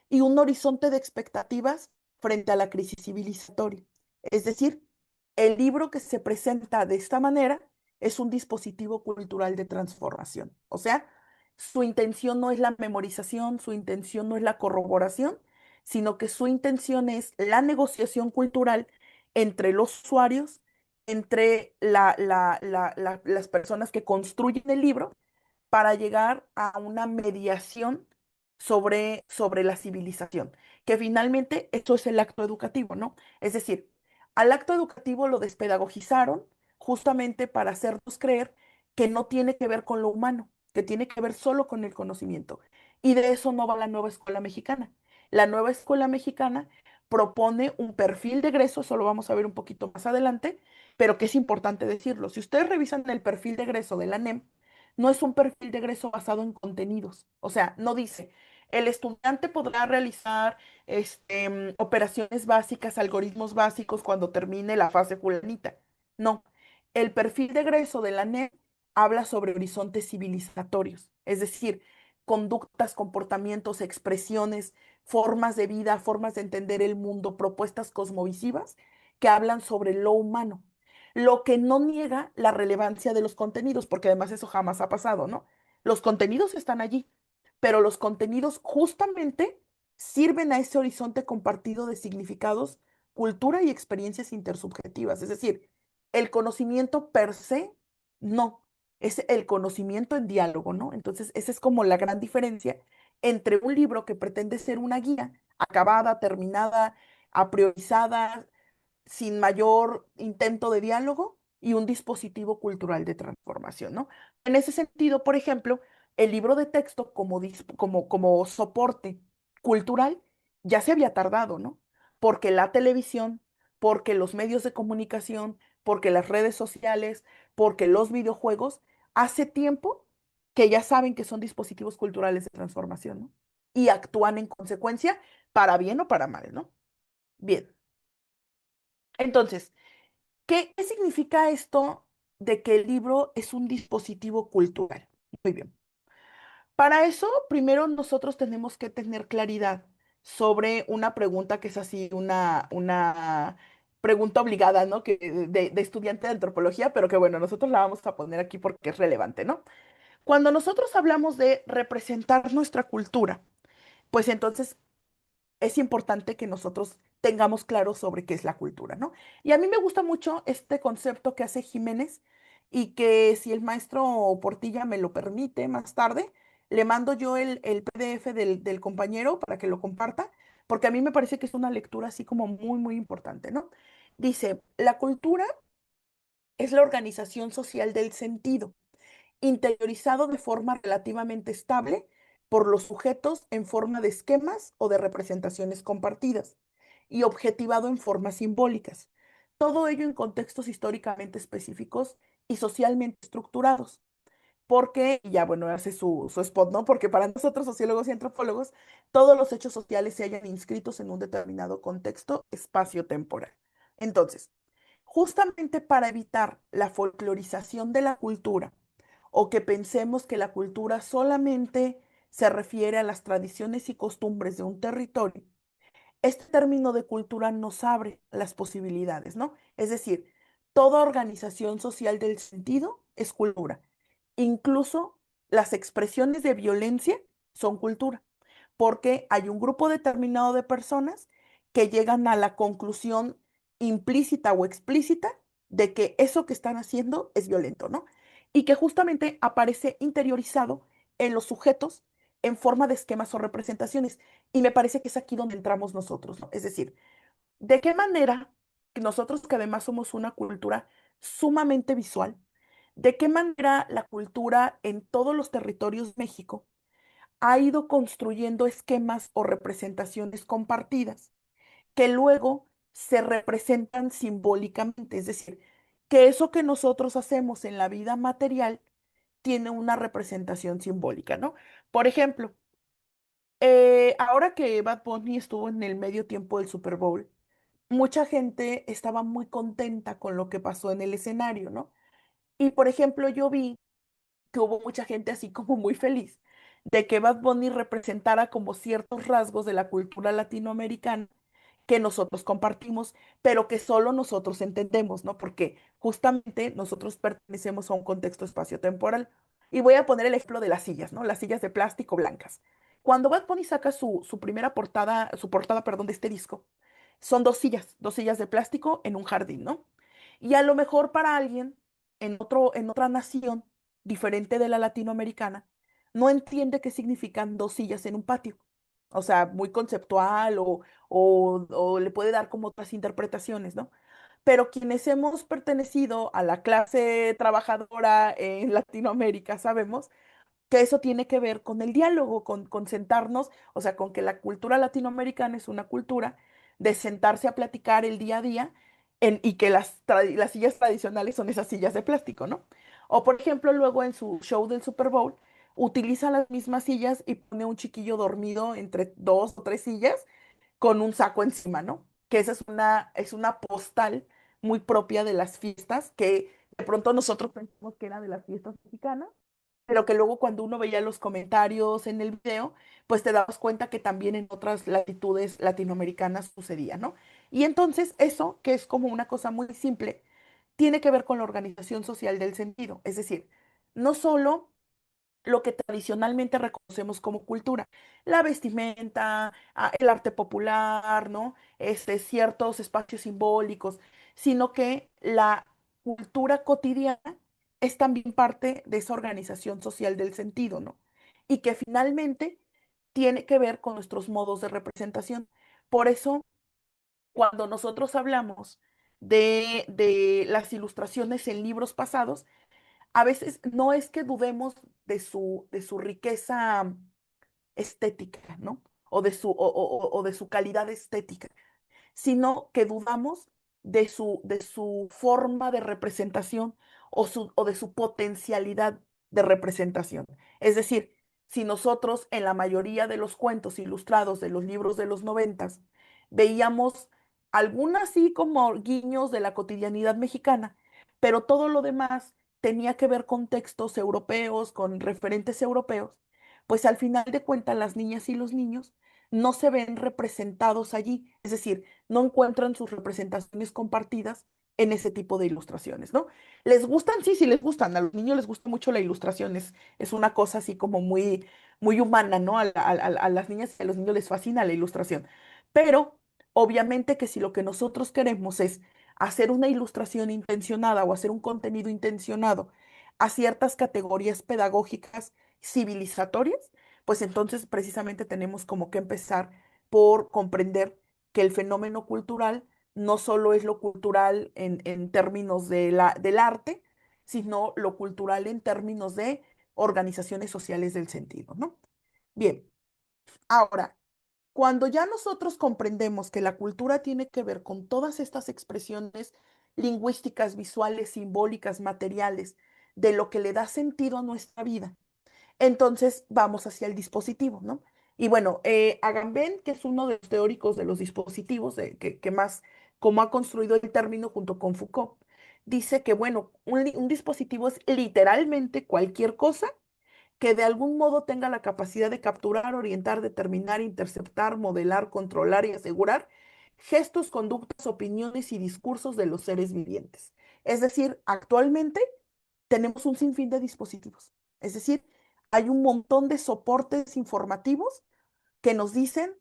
y un horizonte de expectativas frente a la crisis civilizatoria. Es decir, el libro que se presenta de esta manera es un dispositivo cultural de transformación. O sea, su intención no es la memorización, su intención no es la corroboración, sino que su intención es la negociación cultural entre los usuarios, entre las personas que construyen el libro para llegar a una mediación sobre la civilización, que finalmente esto es el acto educativo, ¿no? Es decir, al acto educativo lo despedagogizaron justamente para hacernos creer que no tiene que ver con lo humano, que tiene que ver solo con el conocimiento. Y de eso no va la nueva escuela mexicana. La nueva escuela mexicana propone un perfil de egreso, eso lo vamos a ver un poquito más adelante, pero que es importante decirlo. Si ustedes revisan el perfil de egreso de la NEM, no es un perfil de egreso basado en contenidos. O sea, no dice, El estudiante podrá realizar operaciones básicas, algoritmos básicos cuando termine la fase fulanita. No, el perfil de egreso de la NEP habla sobre horizontes civilizatorios, es decir, conductas, comportamientos, expresiones, formas de vida, formas de entender el mundo, propuestas cosmovisivas que hablan sobre lo humano, lo que no niega la relevancia de los contenidos, porque además eso jamás ha pasado, ¿no? Los contenidos están allí, pero los contenidos justamente sirven a ese horizonte compartido de significados, cultura y experiencias intersubjetivas. Es decir, el conocimiento per se, no, es el conocimiento en diálogo, ¿no? Entonces, esa es como la gran diferencia entre un libro que pretende ser una guía acabada, terminada, a priorizada, sin mayor intento de diálogo y un dispositivo cultural de transformación, ¿no? En ese sentido, por ejemplo, el libro de texto como soporte cultural ya se había tardado, ¿no? Porque la televisión, porque los medios de comunicación, porque las redes sociales, porque los videojuegos, hace tiempo que ya saben que son dispositivos culturales de transformación, ¿no? Y actúan en consecuencia, para bien o para mal, ¿no? Bien. Entonces, ¿qué significa esto de que el libro es un dispositivo cultural? Muy bien. Para eso, primero nosotros tenemos que tener claridad sobre una pregunta que es así, una pregunta obligada, ¿no? Que, de estudiante de antropología, pero que bueno, nosotros la vamos a poner aquí porque es relevante, ¿no? Cuando nosotros hablamos de representar nuestra cultura, pues entonces es importante que nosotros tengamos claro sobre qué es la cultura, ¿no? Y a mí me gusta mucho este concepto que hace Jiménez y que si el maestro Portilla me lo permite más tarde, le mando yo el PDF del compañero para que lo comparta, porque a mí me parece que es una lectura así como muy, muy importante, ¿no? Dice, la cultura es la organización social del sentido interiorizado de forma relativamente estable por los sujetos en forma de esquemas o de representaciones compartidas y objetivado en formas simbólicas. Todo ello en contextos históricamente específicos y socialmente estructurados. Porque, y ya bueno, hace su spot, ¿no? Porque para nosotros, sociólogos y antropólogos, todos los hechos sociales se hallan inscritos en un determinado contexto espacio-temporal. Entonces, justamente para evitar la folclorización de la cultura, o que pensemos que la cultura solamente se refiere a las tradiciones y costumbres de un territorio, este término de cultura nos abre las posibilidades, ¿no? Es decir, toda organización social del sentido es cultura. Incluso las expresiones de violencia son cultura, porque hay un grupo determinado de personas que llegan a la conclusión implícita o explícita de que eso que están haciendo es violento, ¿no? Y que justamente aparece interiorizado en los sujetos en forma de esquemas o representaciones. Y me parece que es aquí donde entramos nosotros, ¿no? Es decir, ¿de qué manera nosotros que además somos una cultura sumamente visual, de qué manera la cultura en todos los territorios de México ha ido construyendo esquemas o representaciones compartidas que luego se representan simbólicamente? Es decir, que eso que nosotros hacemos en la vida material tiene una representación simbólica, ¿no? Por ejemplo, ahora que Bad Bunny estuvo en el medio tiempo del Super Bowl, mucha gente estaba muy contenta con lo que pasó en el escenario, ¿no? Y por ejemplo, yo vi que hubo mucha gente así como muy feliz de que Bad Bunny representara como ciertos rasgos de la cultura latinoamericana que nosotros compartimos, pero que solo nosotros entendemos, ¿no? Porque justamente nosotros pertenecemos a un contexto espacio-temporal. Y voy a poner el ejemplo de las sillas, ¿no? Las sillas de plástico blancas. Cuando Bad Bunny saca su primera portada, su portada, perdón, de este disco, son dos sillas de plástico en un jardín, ¿no? Y a lo mejor para alguien en otra nación diferente de la latinoamericana, no entiende qué significan dos sillas en un patio. O sea, muy conceptual o le puede dar como otras interpretaciones, ¿no? Pero quienes hemos pertenecido a la clase trabajadora en Latinoamérica sabemos que eso tiene que ver con el diálogo, con sentarnos, o sea, con que la cultura latinoamericana es una cultura de sentarse a platicar el día a día y que las sillas tradicionales son esas sillas de plástico, ¿no? O por ejemplo, luego en su show del Super Bowl, utiliza las mismas sillas y pone un chiquillo dormido entre dos o tres sillas con un saco encima, ¿no? Que esa es una postal muy propia de las fiestas, que de pronto nosotros pensamos que era de las fiestas mexicanas, pero que luego cuando uno veía los comentarios en el video, pues te dabas cuenta que también en otras latitudes latinoamericanas sucedía, ¿no? Y entonces eso, que es como una cosa muy simple, tiene que ver con la organización social del sentido, es decir, no solo lo que tradicionalmente reconocemos como cultura, la vestimenta, el arte popular, ¿no? Ciertos espacios simbólicos, sino que la cultura cotidiana es también parte de esa organización social del sentido, ¿no? Y que finalmente tiene que ver con nuestros modos de representación. Por eso, cuando nosotros hablamos de las ilustraciones en libros pasados, a veces no es que dudemos de su riqueza estética, ¿no? O de su calidad estética, sino que dudamos de su forma de representación o de su potencialidad de representación. Es decir, si nosotros en la mayoría de los cuentos ilustrados de los libros de los noventas veíamos algunas así como guiños de la cotidianidad mexicana, pero todo lo demás tenía que ver con textos europeos, con referentes europeos, pues al final de cuentas las niñas y los niños no se ven representados allí. Es decir, no encuentran sus representaciones compartidas en ese tipo de ilustraciones, ¿no? ¿Les gustan? Sí, sí les gustan. A los niños les gusta mucho la ilustración. Es una cosa así como muy, muy humana, ¿no? A las niñas y a los niños les fascina la ilustración. Pero obviamente que si lo que nosotros queremos es hacer una ilustración intencionada o hacer un contenido intencionado a ciertas categorías pedagógicas civilizatorias, pues entonces precisamente tenemos como que empezar por comprender que el fenómeno cultural no solo es lo cultural en términos del arte, sino lo cultural en términos de organizaciones sociales del sentido, ¿no? Bien, ahora, cuando ya nosotros comprendemos que la cultura tiene que ver con todas estas expresiones lingüísticas, visuales, simbólicas, materiales, de lo que le da sentido a nuestra vida, entonces vamos hacia el dispositivo, ¿no? Y bueno, Agamben, que es uno de los teóricos de los dispositivos, que más, como ha construido el término junto con Foucault, dice que, bueno, un dispositivo es literalmente cualquier cosa que de algún modo tenga la capacidad de capturar, orientar, determinar, interceptar, modelar, controlar y asegurar gestos, conductas, opiniones y discursos de los seres vivientes. Es decir, actualmente tenemos un sinfín de dispositivos. Es decir, hay un montón de soportes informativos que nos dicen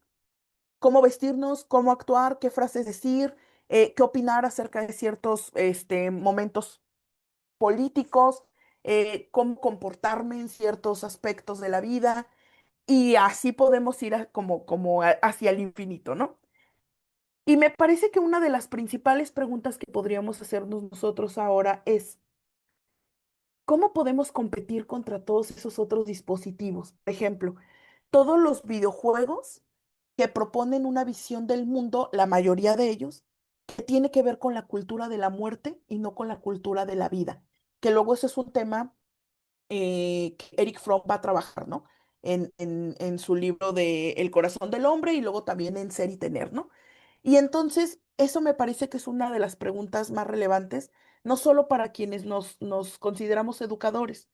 cómo vestirnos, cómo actuar, qué frases decir, qué opinar acerca de ciertos momentos políticos, cómo comportarme en ciertos aspectos de la vida, y así podemos ir hacia el infinito, ¿no? Y me parece que una de las principales preguntas que podríamos hacernos nosotros ahora es, ¿cómo podemos competir contra todos esos otros dispositivos? Por ejemplo, todos los videojuegos que proponen una visión del mundo, la mayoría de ellos, que tiene que ver con la cultura de la muerte y no con la cultura de la vida, que luego eso es un tema que Eric Fromm va a trabajar, ¿no? En su libro de El corazón del hombre y luego también en Ser y Tener, ¿no? Y entonces, eso me parece que es una de las preguntas más relevantes, no solo para quienes nos consideramos educadores,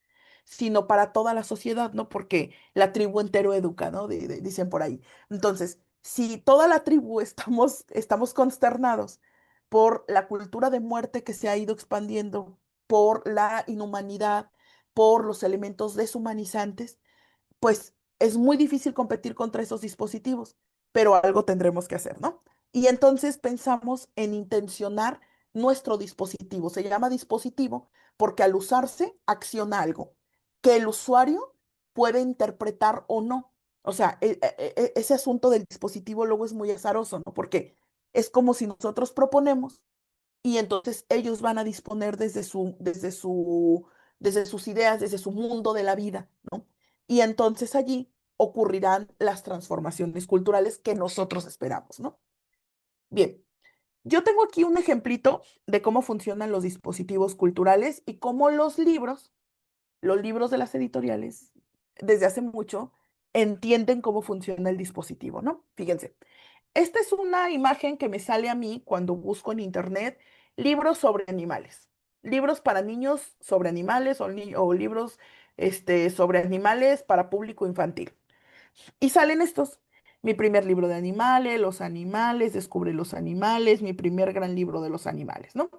sino para toda la sociedad, ¿no? Porque la tribu entero educa, ¿no? Dicen por ahí. Entonces, si toda la tribu estamos consternados por la cultura de muerte que se ha ido expandiendo, por la inhumanidad, por los elementos deshumanizantes, pues es muy difícil competir contra esos dispositivos, pero algo tendremos que hacer, ¿no? Y entonces pensamos en intencionar nuestro dispositivo. Se llama dispositivo porque al usarse acciona algo que el usuario puede interpretar o no. O sea, ese asunto del dispositivo luego es muy azaroso, ¿no? Porque es como si nosotros proponemos y entonces ellos van a disponer desde sus ideas, desde su mundo de la vida, ¿no? Y entonces allí ocurrirán las transformaciones culturales que nosotros esperamos, ¿no? Bien, yo tengo aquí un ejemplito de cómo funcionan los dispositivos culturales y cómo los libros de las editoriales, desde hace mucho, entienden cómo funciona el dispositivo, ¿no? Fíjense, esta es una imagen que me sale a mí cuando busco en internet libros sobre animales. Libros para niños sobre animales o libros sobre animales para público infantil. Y salen estos. Mi primer libro de animales, los animales, descubre los animales, mi primer gran libro de los animales, ¿no?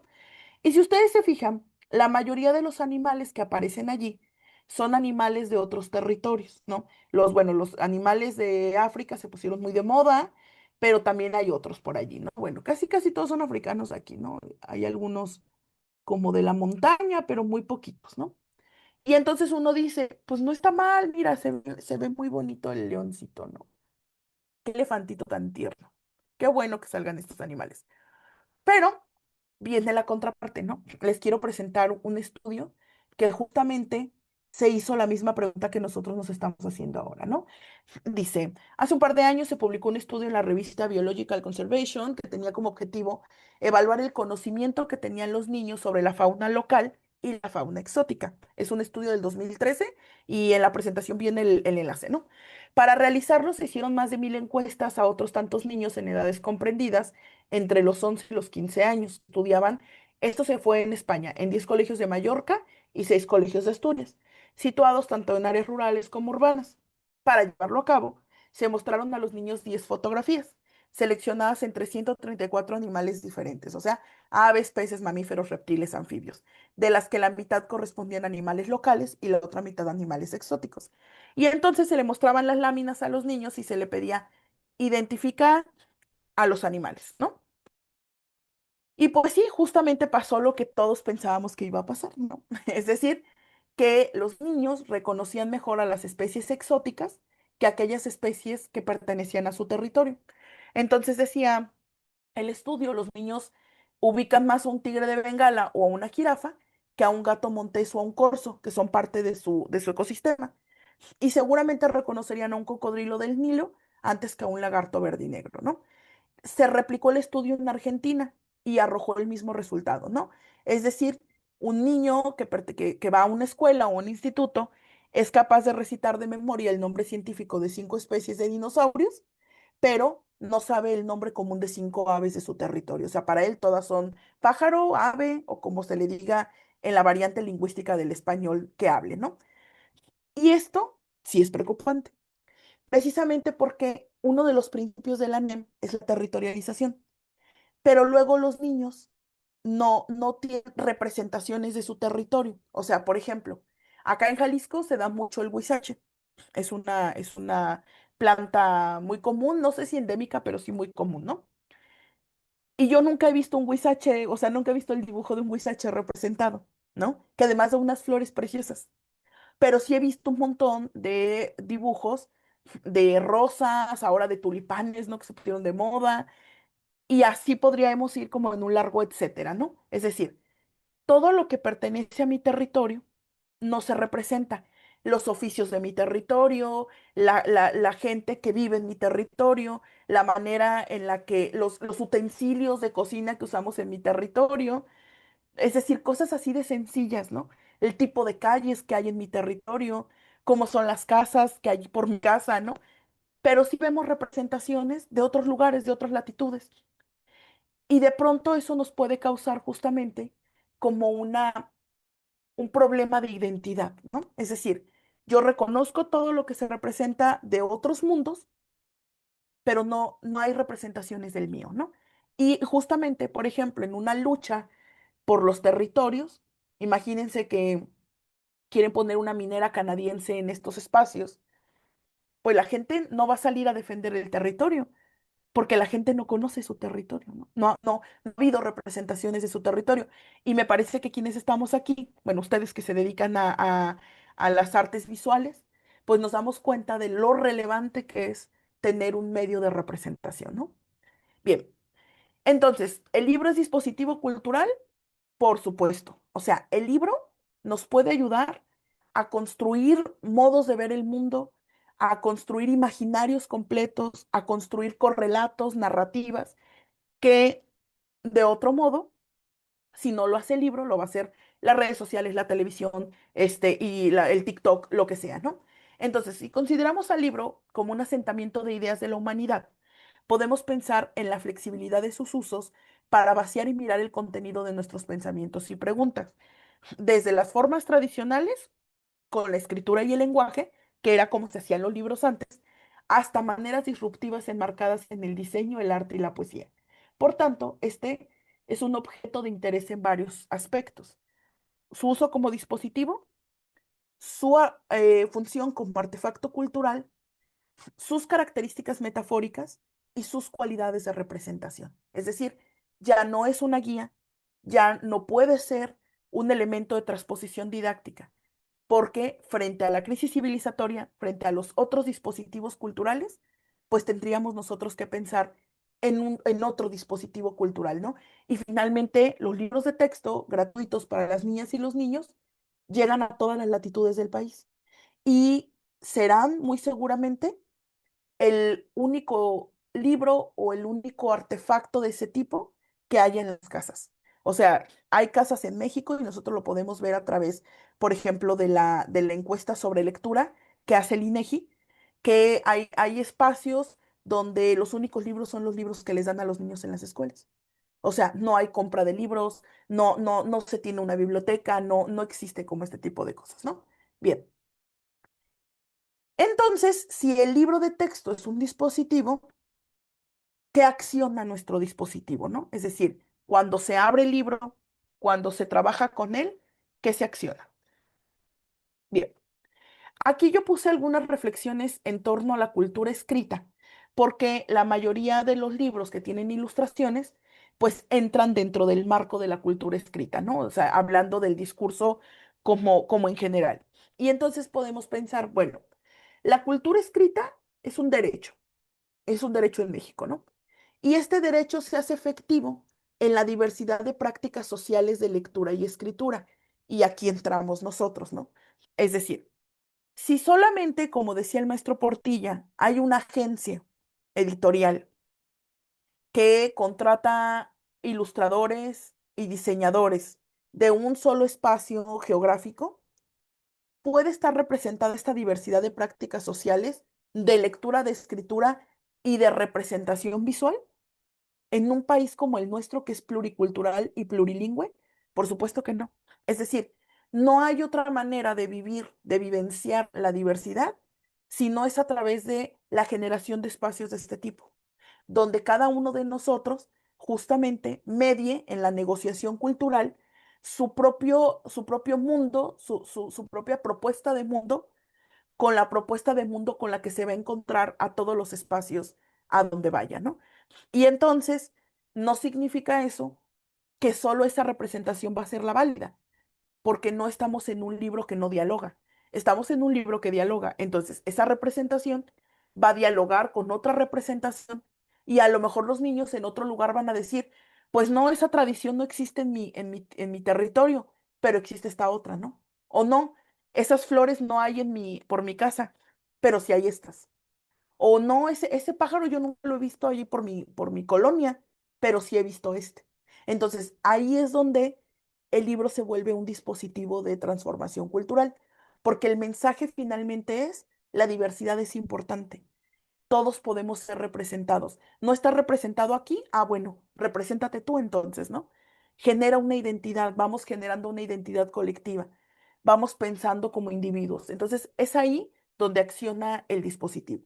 Y si ustedes se fijan, la mayoría de los animales que aparecen allí son animales de otros territorios, ¿no? Bueno, los animales de África se pusieron muy de moda, pero también hay otros por allí, ¿no? Bueno, casi todos son africanos aquí, ¿no? Hay algunos como de la montaña, pero muy poquitos, ¿no? Y entonces uno dice, pues no está mal, mira, se ve muy bonito el leoncito, ¿no? Qué elefantito tan tierno. Qué bueno que salgan estos animales. Pero viene la contraparte, ¿no? Les quiero presentar un estudio que justamente se hizo la misma pregunta que nosotros nos estamos haciendo ahora, ¿no? Dice, hace un par de años se publicó un estudio en la revista Biological Conservation que tenía como objetivo evaluar el conocimiento que tenían los niños sobre la fauna local y la fauna exótica. Es un estudio del 2013 y en la presentación viene el enlace, ¿no? Para realizarlo se hicieron más de 1000 encuestas a otros tantos niños en edades comprendidas entre los 11 y los 15 años. Estudiaban, esto se fue en España, en 10 colegios de Mallorca y 6 colegios de Asturias, situados tanto en áreas rurales como urbanas. Para llevarlo a cabo, se mostraron a los niños 10 fotografías, seleccionadas entre 134 animales diferentes, o sea, aves, peces, mamíferos, reptiles, anfibios, de las que la mitad correspondían a animales locales y la otra mitad a animales exóticos. Y entonces se le mostraban las láminas a los niños y se le pedía identificar a los animales, ¿no? Y pues sí, justamente pasó lo que todos pensábamos que iba a pasar, ¿no? Es decir, que los niños reconocían mejor a las especies exóticas que aquellas especies que pertenecían a su territorio. Entonces decía el estudio, los niños ubican más a un tigre de Bengala o a una jirafa que a un gato montés o a un corzo, que son parte de su ecosistema. Y seguramente reconocerían a un cocodrilo del Nilo antes que a un lagarto verde y negro, ¿no? Se replicó el estudio en Argentina y arrojó el mismo resultado, ¿no? Es decir, un niño que va a una escuela o un instituto es capaz de recitar de memoria el nombre científico de 5 especies de dinosaurios, pero no sabe el nombre común de 5 aves de su territorio. O sea, para él todas son pájaro, ave o como se le diga en la variante lingüística del español que hable, ¿no? Y esto sí es preocupante, precisamente porque uno de los principios de la NEM es la territorialización. Pero luego los niños no tienen representaciones de su territorio. O sea, por ejemplo, acá en Jalisco se da mucho el huizache. Es una planta muy común, no sé si endémica, pero sí muy común, ¿no? Y yo nunca he visto un huizache, o sea, nunca he visto el dibujo de un huizache representado, ¿no? Que además de unas flores preciosas. Pero sí he visto un montón de dibujos de rosas, ahora de tulipanes, ¿no? Que se pusieron de moda y así podríamos ir como en un largo etcétera, ¿no? Es decir, todo lo que pertenece a mi territorio no se representa. Los oficios de mi territorio, la gente que vive en mi territorio, la manera en la que los utensilios de cocina que usamos en mi territorio, es decir, cosas así de sencillas, ¿no? El tipo de calles que hay en mi territorio, cómo son las casas que hay por mi casa, ¿no? Pero sí vemos representaciones de otros lugares, de otras latitudes. Y de pronto eso nos puede causar justamente como un problema de identidad, ¿no? Es decir, yo reconozco todo lo que se representa de otros mundos, pero no hay representaciones del mío, ¿no? Y justamente, por ejemplo, en una lucha por los territorios, imagínense que quieren poner una minera canadiense en estos espacios, pues la gente no va a salir a defender el territorio, porque la gente no conoce su territorio, ¿no? No ha habido representaciones de su territorio. Y me parece que quienes estamos aquí, bueno, ustedes que se dedican a las artes visuales, pues nos damos cuenta de lo relevante que es tener un medio de representación, ¿no? Bien, entonces, ¿el libro es dispositivo cultural? Por supuesto. O sea, el libro nos puede ayudar a construir modos de ver el mundo, a construir imaginarios completos, a construir correlatos, narrativas, que de otro modo, si no lo hace el libro, lo va a hacer las redes sociales, la televisión, y el TikTok, lo que sea, ¿no? Entonces, si consideramos al libro como un asentamiento de ideas de la humanidad, podemos pensar en la flexibilidad de sus usos para vaciar y mirar el contenido de nuestros pensamientos y preguntas, desde las formas tradicionales, con la escritura y el lenguaje, que era como se hacían los libros antes, hasta maneras disruptivas enmarcadas en el diseño, el arte y la poesía. Por tanto, este es un objeto de interés en varios aspectos. Su uso como dispositivo, su función como artefacto cultural, sus características metafóricas y sus cualidades de representación. Es decir, ya no es una guía, ya no puede ser un elemento de transposición didáctica, porque frente a la crisis civilizatoria, frente a los otros dispositivos culturales, pues tendríamos nosotros que pensar en otro dispositivo cultural, ¿no? Y finalmente, los libros de texto gratuitos para las niñas y los niños llegan a todas las latitudes del país y serán muy seguramente el único libro o el único artefacto de ese tipo que haya en las casas. O sea, hay casas en México y nosotros lo podemos ver a través, por ejemplo, de la encuesta sobre lectura que hace el INEGI, que hay espacios donde los únicos libros son los libros que les dan a los niños en las escuelas. O sea, no hay compra de libros, no se tiene una biblioteca, no existe como este tipo de cosas, ¿no? Bien. Entonces, si el libro de texto es un dispositivo, ¿qué acciona nuestro dispositivo, no? Es decir, cuando se abre el libro, cuando se trabaja con él, ¿qué se acciona? Bien, aquí yo puse algunas reflexiones en torno a la cultura escrita, porque la mayoría de los libros que tienen ilustraciones, pues entran dentro del marco de la cultura escrita, ¿no? O sea, hablando del discurso como en general. Y entonces podemos pensar, bueno, la cultura escrita es un derecho en México, ¿no? Y este derecho se hace efectivo en la diversidad de prácticas sociales de lectura y escritura. Y aquí entramos nosotros, ¿no? Es decir, si solamente, como decía el maestro Portilla, hay una agencia editorial que contrata ilustradores y diseñadores de un solo espacio geográfico, puede estar representada esta diversidad de prácticas sociales de lectura, de escritura y de representación visual en un país como el nuestro, que es pluricultural y plurilingüe. Por supuesto que no. Es decir, no hay otra manera de vivir, de vivenciar la diversidad, si no es a través de la generación de espacios de este tipo, donde cada uno de nosotros justamente medie en la negociación cultural su propio mundo, su propia propuesta de mundo, con la propuesta de mundo con la que se va a encontrar a todos los espacios a donde vaya, ¿no? Y entonces, no significa eso que solo esa representación va a ser la válida, porque no estamos en un libro que no dialoga, estamos en un libro que dialoga. Entonces, esa representación va a dialogar con otra representación y a lo mejor los niños en otro lugar van a decir, pues no, esa tradición no existe en mi territorio, pero existe esta otra, ¿no? O no, esas flores no hay por mi casa, pero sí hay estas. O no, ese pájaro yo nunca lo he visto allí por mi colonia, pero sí he visto este. Entonces, ahí es donde el libro se vuelve un dispositivo de transformación cultural, porque el mensaje finalmente es, la diversidad es importante. Todos podemos ser representados. ¿No estás representado aquí? Ah, bueno, represéntate tú entonces, ¿no? Genera una identidad, vamos generando una identidad colectiva, vamos pensando como individuos. Entonces, es ahí donde acciona el dispositivo.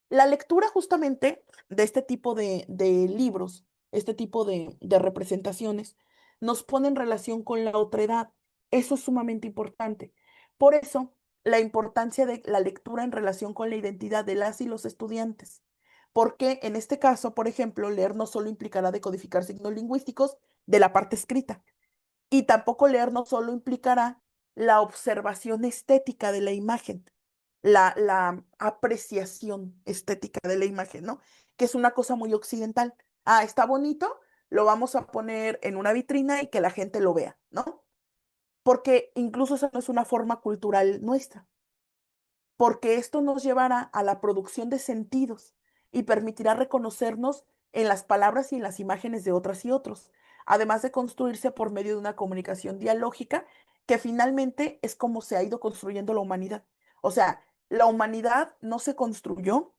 La lectura justamente de este tipo de libros, este tipo de representaciones, nos pone en relación con la otredad. Eso es sumamente importante. Por eso, la importancia de la lectura en relación con la identidad de las y los estudiantes. Porque en este caso, por ejemplo, leer no solo implicará decodificar signos lingüísticos de la parte escrita, y tampoco leer no solo implicará la observación estética de la imagen, la apreciación estética de la imagen, ¿no? Que es una cosa muy occidental. Ah, está bonito, lo vamos a poner en una vitrina y que la gente lo vea, ¿no? Porque incluso esa no es una forma cultural nuestra, porque esto nos llevará a la producción de sentidos y permitirá reconocernos en las palabras y en las imágenes de otras y otros, además de construirse por medio de una comunicación dialógica que finalmente es como se ha ido construyendo la humanidad. O sea, la humanidad no se construyó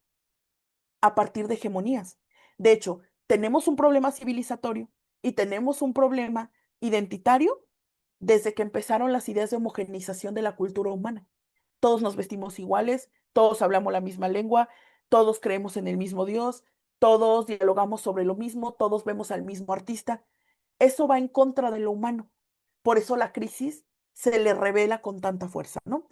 a partir de hegemonías. De hecho, tenemos un problema civilizatorio y tenemos un problema identitario desde que empezaron las ideas de homogeneización de la cultura humana. Todos nos vestimos iguales, todos hablamos la misma lengua, todos creemos en el mismo Dios, todos dialogamos sobre lo mismo, todos vemos al mismo artista. Eso va en contra de lo humano. Por eso la crisis se le revela con tanta fuerza, ¿no?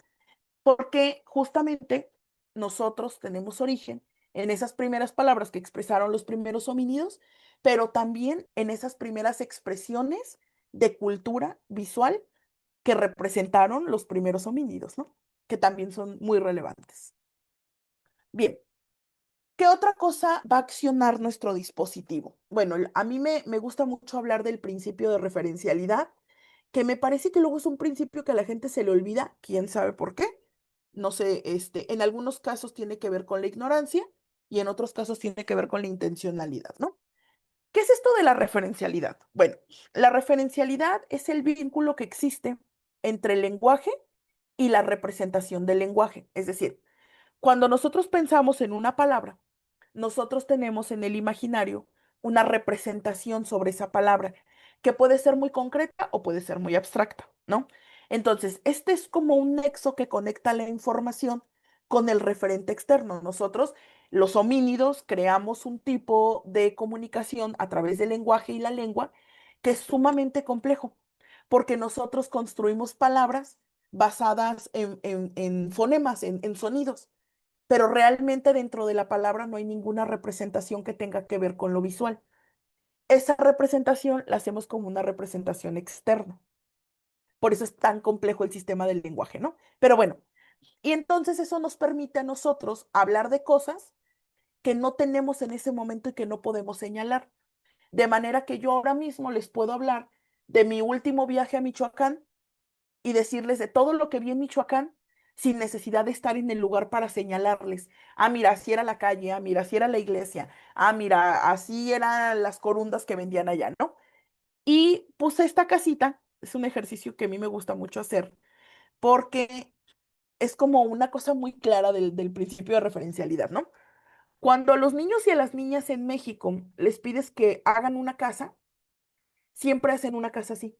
Porque justamente nosotros tenemos origen en esas primeras palabras que expresaron los primeros homínidos, pero también en esas primeras expresiones de cultura visual que representaron los primeros homínidos, ¿no? Que también son muy relevantes. Bien, ¿qué otra cosa va a accionar nuestro dispositivo? Bueno, a mí me gusta mucho hablar del principio de referencialidad, que me parece que luego es un principio que a la gente se le olvida, quién sabe por qué. No sé, en algunos casos tiene que ver con la ignorancia y en otros casos tiene que ver con la intencionalidad, ¿no? ¿Qué es esto de la referencialidad? Bueno, la referencialidad es el vínculo que existe entre el lenguaje y la representación del lenguaje. Es decir, cuando nosotros pensamos en una palabra, nosotros tenemos en el imaginario una representación sobre esa palabra, que puede ser muy concreta o puede ser muy abstracta, ¿no? Entonces, este es como un nexo que conecta la información con el referente externo. Nosotros, los homínidos, creamos un tipo de comunicación a través del lenguaje y la lengua que es sumamente complejo, porque nosotros construimos palabras basadas en fonemas, en sonidos, pero realmente dentro de la palabra no hay ninguna representación que tenga que ver con lo visual. Esa representación la hacemos como una representación externa. Por eso es tan complejo el sistema del lenguaje, ¿no? Pero bueno, y entonces eso nos permite a nosotros hablar de cosas que no tenemos en ese momento y que no podemos señalar. De manera que yo ahora mismo les puedo hablar de mi último viaje a Michoacán y decirles de todo lo que vi en Michoacán sin necesidad de estar en el lugar para señalarles. Ah, mira, así era la calle, ah, mira, así era la iglesia, ah, mira, así eran las corundas que vendían allá, ¿no? Y puse esta casita, es un ejercicio que a mí me gusta mucho hacer, porque es como una cosa muy clara del principio de referencialidad, ¿no? Cuando a los niños y a las niñas en México les pides que hagan una casa, siempre hacen una casa así,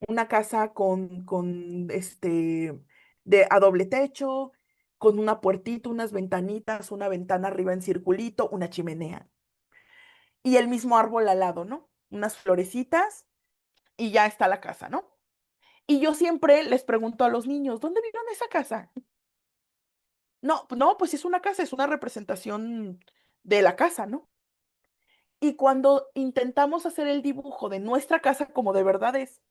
una casa de a doble techo, con una puertita, unas ventanitas, una ventana arriba en circulito, una chimenea. Y el mismo árbol al lado, ¿no? Unas florecitas y ya está la casa, ¿no? Y yo siempre les pregunto a los niños, ¿dónde vieron esa casa? No, no, pues es una casa, es una representación de la casa, ¿no? Y cuando intentamos hacer el dibujo de nuestra casa como de verdad es,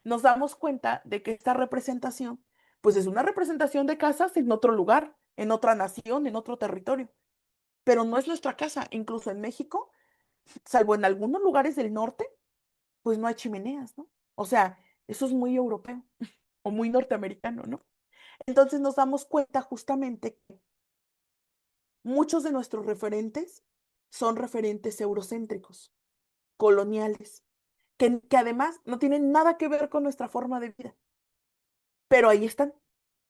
nos damos cuenta de que esta representación, pues es una representación de casas en otro lugar, en otra nación, en otro territorio, pero no es nuestra casa. Incluso en México, salvo en algunos lugares del norte, pues no hay chimeneas, ¿no? O sea, eso es muy europeo o muy norteamericano, ¿no? Entonces nos damos cuenta justamente que muchos de nuestros referentes son referentes eurocéntricos, coloniales, que además no tienen nada que ver con nuestra forma de vida, pero ahí están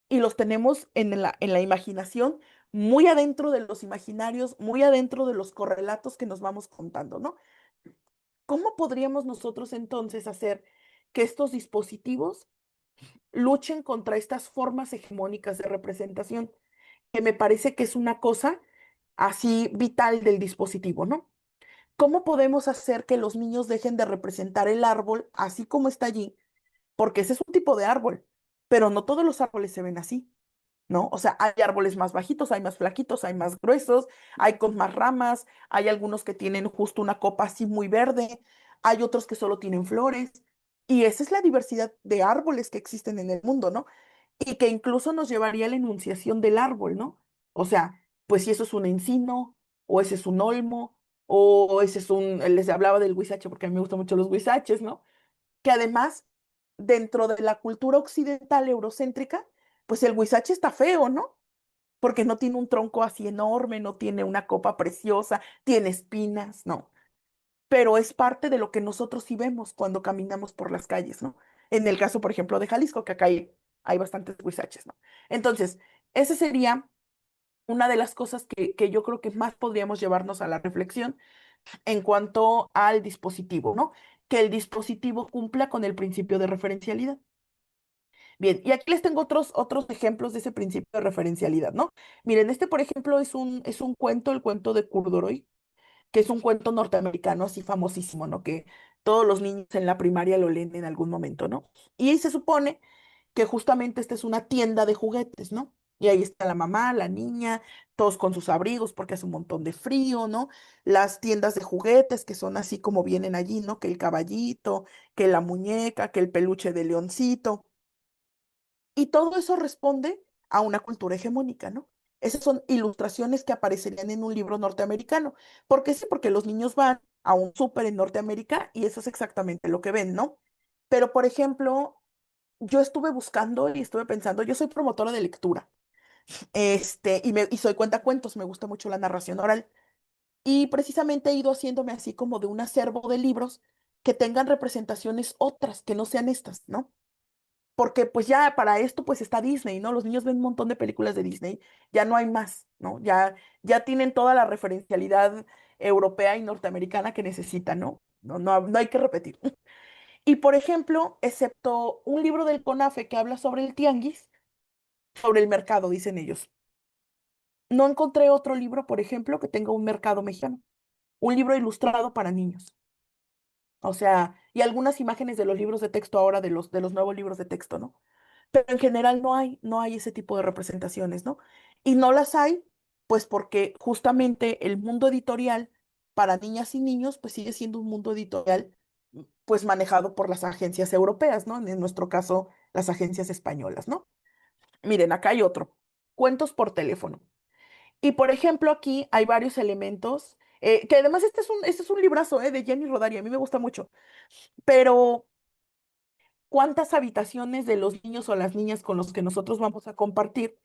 y los tenemos en la imaginación, muy adentro de los imaginarios, muy adentro de los correlatos que nos vamos contando, ¿no? ¿Cómo podríamos nosotros entonces hacer que estos dispositivos luchen contra estas formas hegemónicas de representación? Que me parece que es una cosa así vital del dispositivo, ¿no? ¿Cómo podemos hacer que los niños dejen de representar el árbol así como está allí? Porque ese es un tipo de árbol, pero no todos los árboles se ven así. ¿No? O sea, hay árboles más bajitos, hay más flaquitos, hay más gruesos, hay con más ramas, hay algunos que tienen justo una copa así muy verde, hay otros que solo tienen flores. Y esa es la diversidad de árboles que existen en el mundo, ¿no? Y que incluso nos llevaría a la enunciación del árbol, ¿no? O sea, pues si eso es un encino, o ese es un olmo, o ese es les hablaba del huizache porque a mí me gustan mucho los huizaches, ¿no? Que además, dentro de la cultura occidental eurocéntrica, pues el huizache está feo, ¿no? Porque no tiene un tronco así enorme, no tiene una copa preciosa, tiene espinas, no. Pero es parte de lo que nosotros sí vemos cuando caminamos por las calles, ¿no? En el caso, por ejemplo, de Jalisco, que acá hay bastantes huizaches, ¿no? Entonces, ese sería una de las cosas que yo creo que más podríamos llevarnos a la reflexión en cuanto al dispositivo, ¿no? Que el dispositivo cumpla con el principio de referencialidad. Bien, y aquí les tengo otros ejemplos de ese principio de referencialidad, ¿no? Miren, este, por ejemplo, es un cuento, el cuento de Kurdoroy, que es un cuento norteamericano así famosísimo, ¿no? Que todos los niños en la primaria lo leen en algún momento, ¿no? Y ahí se supone que justamente esta es una tienda de juguetes, ¿no? Y ahí está la mamá, la niña, todos con sus abrigos porque hace un montón de frío, ¿no? Las tiendas de juguetes que son así como vienen allí, ¿no? Que el caballito, que la muñeca, que el peluche de leoncito. Y todo eso responde a una cultura hegemónica, ¿no? Esas son ilustraciones que aparecerían en un libro norteamericano. ¿Por qué sí? Porque los niños van a un súper en Norteamérica y eso es exactamente lo que ven, ¿no? Pero, por ejemplo, yo estuve buscando y estuve pensando, yo soy promotora de lectura, y soy cuentacuentos, me gusta mucho la narración oral. Y precisamente he ido haciéndome así como de un acervo de libros que tengan representaciones otras, que no sean estas, ¿no? Porque pues ya para esto pues está Disney, ¿no? Los niños ven un montón de películas de Disney, ya no hay más, ¿no? Ya tienen toda la referencialidad europea y norteamericana que necesitan, ¿no? No hay que repetir. Y por ejemplo, excepto un libro del CONAFE que habla sobre el tianguis, sobre el mercado, dicen ellos. No encontré otro libro, por ejemplo, que tenga un mercado mexicano, un libro ilustrado para niños. O sea, y algunas imágenes de los libros de texto ahora, de los nuevos libros de texto, ¿no? Pero en general no hay ese tipo de representaciones, ¿no? Y no las hay, pues porque justamente el mundo editorial para niñas y niños, pues sigue siendo un mundo editorial, pues manejado por las agencias europeas, ¿no? En nuestro caso, las agencias españolas, ¿no? Miren, acá hay otro, cuentos por teléfono. Y por ejemplo, aquí hay varios elementos, que además este es un librazo, de Jenny Rodari, a mí me gusta mucho, pero ¿cuántas habitaciones de los niños o las niñas con los que nosotros vamos a compartir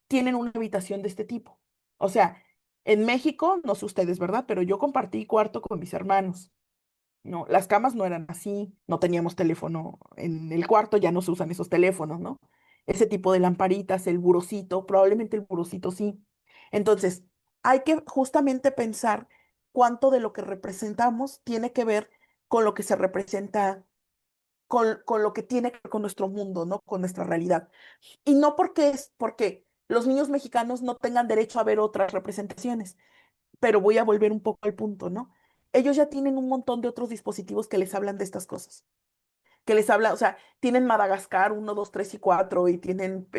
tienen una habitación de este tipo? O sea, en México, no sé ustedes, ¿verdad? Pero yo compartí cuarto con mis hermanos. No, las camas no eran así, no teníamos teléfono en el cuarto, ya no se usan esos teléfonos, ¿no? Ese tipo de lamparitas, el burocito, probablemente el burocito sí. Entonces, hay que justamente pensar cuánto de lo que representamos tiene que ver con lo que se representa, con lo que tiene que ver con nuestro mundo, ¿no? Con nuestra realidad. Y no porque los niños mexicanos no tengan derecho a ver otras representaciones, pero voy a volver un poco al punto, ¿no? Ellos ya tienen un montón de otros dispositivos que les hablan de estas cosas, que les habla, o sea, tienen Madagascar 1, 2, 3 y 4 y tienen,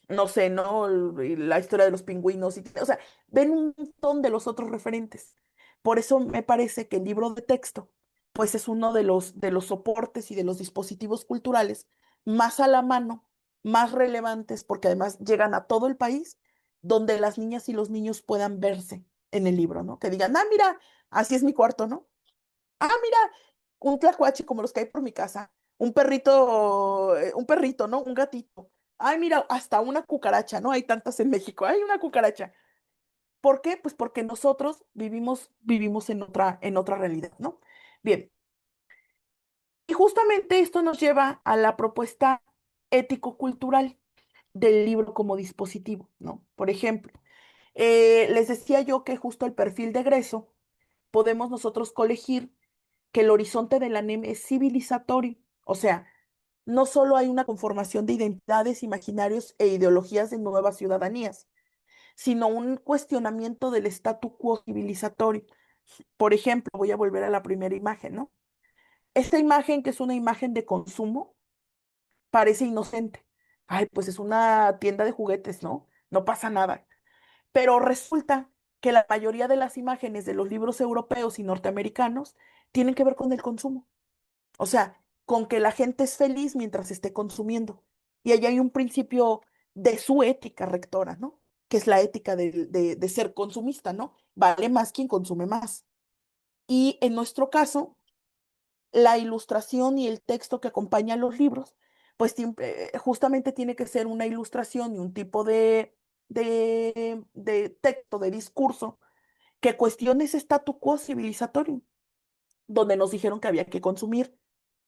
no sé, ¿no? La historia de los pingüinos, o sea, ven un montón de los otros referentes. Por eso me parece que el libro de texto, pues es uno de los soportes y de los dispositivos culturales más a la mano, más relevantes, porque además llegan a todo el país, donde las niñas y los niños puedan verse en el libro, ¿no? Que digan, mira, así es mi cuarto, ¿no? Mira, un tlacuache como los que hay por mi casa, un perrito, ¿no? Un gatito. Ay, mira, hasta una cucaracha, ¿no? Hay tantas en México. Hay una cucaracha. ¿Por qué? Pues porque nosotros vivimos en otra realidad, ¿no? Bien, y justamente esto nos lleva a la propuesta ético-cultural del libro como dispositivo, ¿no? Por ejemplo, les decía yo que justo el perfil de egreso podemos nosotros colegir que el horizonte del anime es civilizatorio, o sea, no solo hay una conformación de identidades, imaginarios e ideologías de nuevas ciudadanías, sino un cuestionamiento del statu quo civilizatorio. Por ejemplo, voy a volver a la primera imagen, ¿no? Esta imagen, que es una imagen de consumo, parece inocente. Ay, pues es una tienda de juguetes, ¿no? No pasa nada. Pero resulta que la mayoría de las imágenes de los libros europeos y norteamericanos tienen que ver con el consumo. O sea, con que la gente es feliz mientras esté consumiendo. Y ahí hay un principio de su ética rectora, ¿no? Que es la ética de ser consumista, ¿no? Vale más quien consume más. Y en nuestro caso, la ilustración y el texto que acompaña los libros, pues justamente tiene que ser una ilustración y un tipo de texto, de discurso, que cuestione ese statu quo civilizatorio, donde nos dijeron que había que consumir.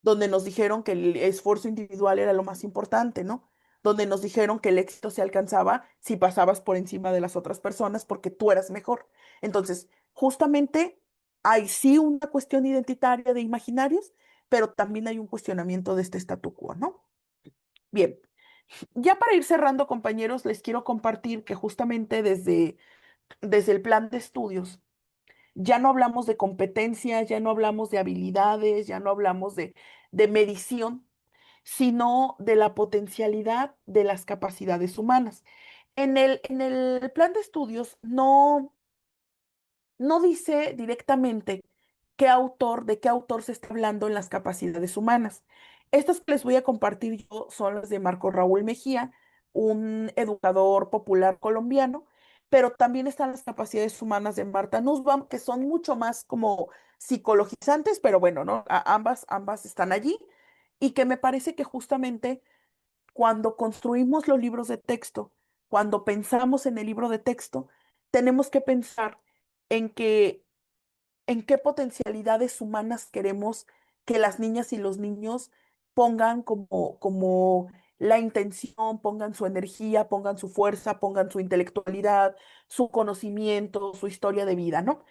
donde nos dijeron que el esfuerzo individual era lo más importante, ¿no? Donde nos dijeron que el éxito se alcanzaba si pasabas por encima de las otras personas porque tú eras mejor. Entonces, justamente hay sí una cuestión identitaria de imaginarios, pero también hay un cuestionamiento de este statu quo, ¿no? Bien, ya para ir cerrando, compañeros, les quiero compartir que justamente desde el plan de estudios, ya no hablamos de competencias, ya no hablamos de habilidades, ya no hablamos de medición, sino de la potencialidad de las capacidades humanas. En el plan de estudios no dice directamente de qué autor se está hablando en las capacidades humanas. Estas que les voy a compartir yo son las de Marco Raúl Mejía, un educador popular colombiano, pero también están las capacidades humanas de Marta Nussbaum, que son mucho más como psicologizantes, pero bueno, ¿no? Ambas están allí y que me parece que justamente cuando construimos los libros de texto, cuando pensamos en el libro de texto, tenemos que pensar en que en qué potencialidades humanas queremos que las niñas y los niños pongan como la intención, pongan su energía, pongan su fuerza, pongan su intelectualidad, su conocimiento, su historia de vida, ¿no?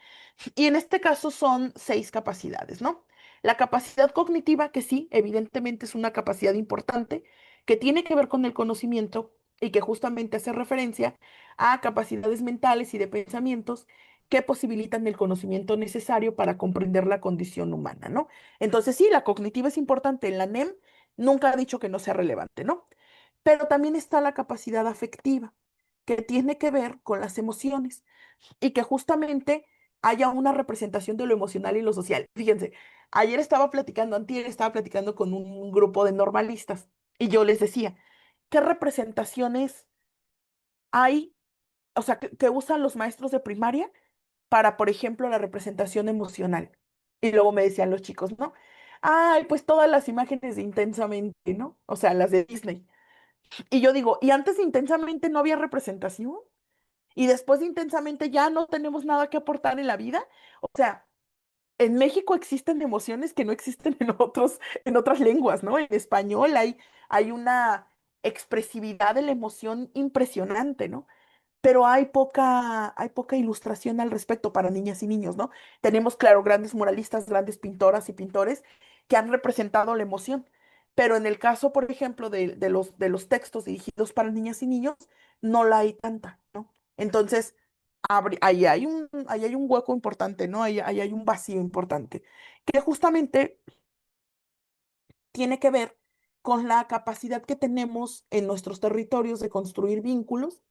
Y en este caso son 6 capacidades, ¿no? La capacidad cognitiva, que sí, evidentemente es una capacidad importante, que tiene que ver con el conocimiento y que justamente hace referencia a capacidades mentales y de pensamientos que posibilitan el conocimiento necesario para comprender la condición humana, ¿no? Entonces, sí, la cognitiva es importante. En la NEM nunca ha dicho que no sea relevante, ¿no? Pero también está la capacidad afectiva, que tiene que ver con las emociones y que justamente haya una representación de lo emocional y lo social. Fíjense, antier estaba platicando con un grupo de normalistas y yo les decía, ¿qué representaciones hay, o sea, que usan los maestros de primaria para, por ejemplo, la representación emocional? Y luego me decían los chicos, ¿no? Ay, pues todas las imágenes de Intensamente, ¿no? O sea, las de Disney. Y yo digo, ¿y antes de Intensamente no había representación? Y después de Intensamente ya no tenemos nada que aportar en la vida. O sea, en México existen emociones que no existen en otras lenguas, ¿no? En español hay una expresividad de la emoción impresionante, ¿no? Pero hay poca ilustración al respecto para niñas y niños, ¿no? Tenemos, claro, grandes muralistas, grandes pintoras y pintores que han representado la emoción, pero en el caso, por ejemplo, de los textos dirigidos para niñas y niños, no la hay tanta, ¿no? Entonces, ahí hay un hueco importante, ¿no? Ahí hay un vacío importante, que justamente tiene que ver con la capacidad que tenemos en nuestros territorios de construir vínculos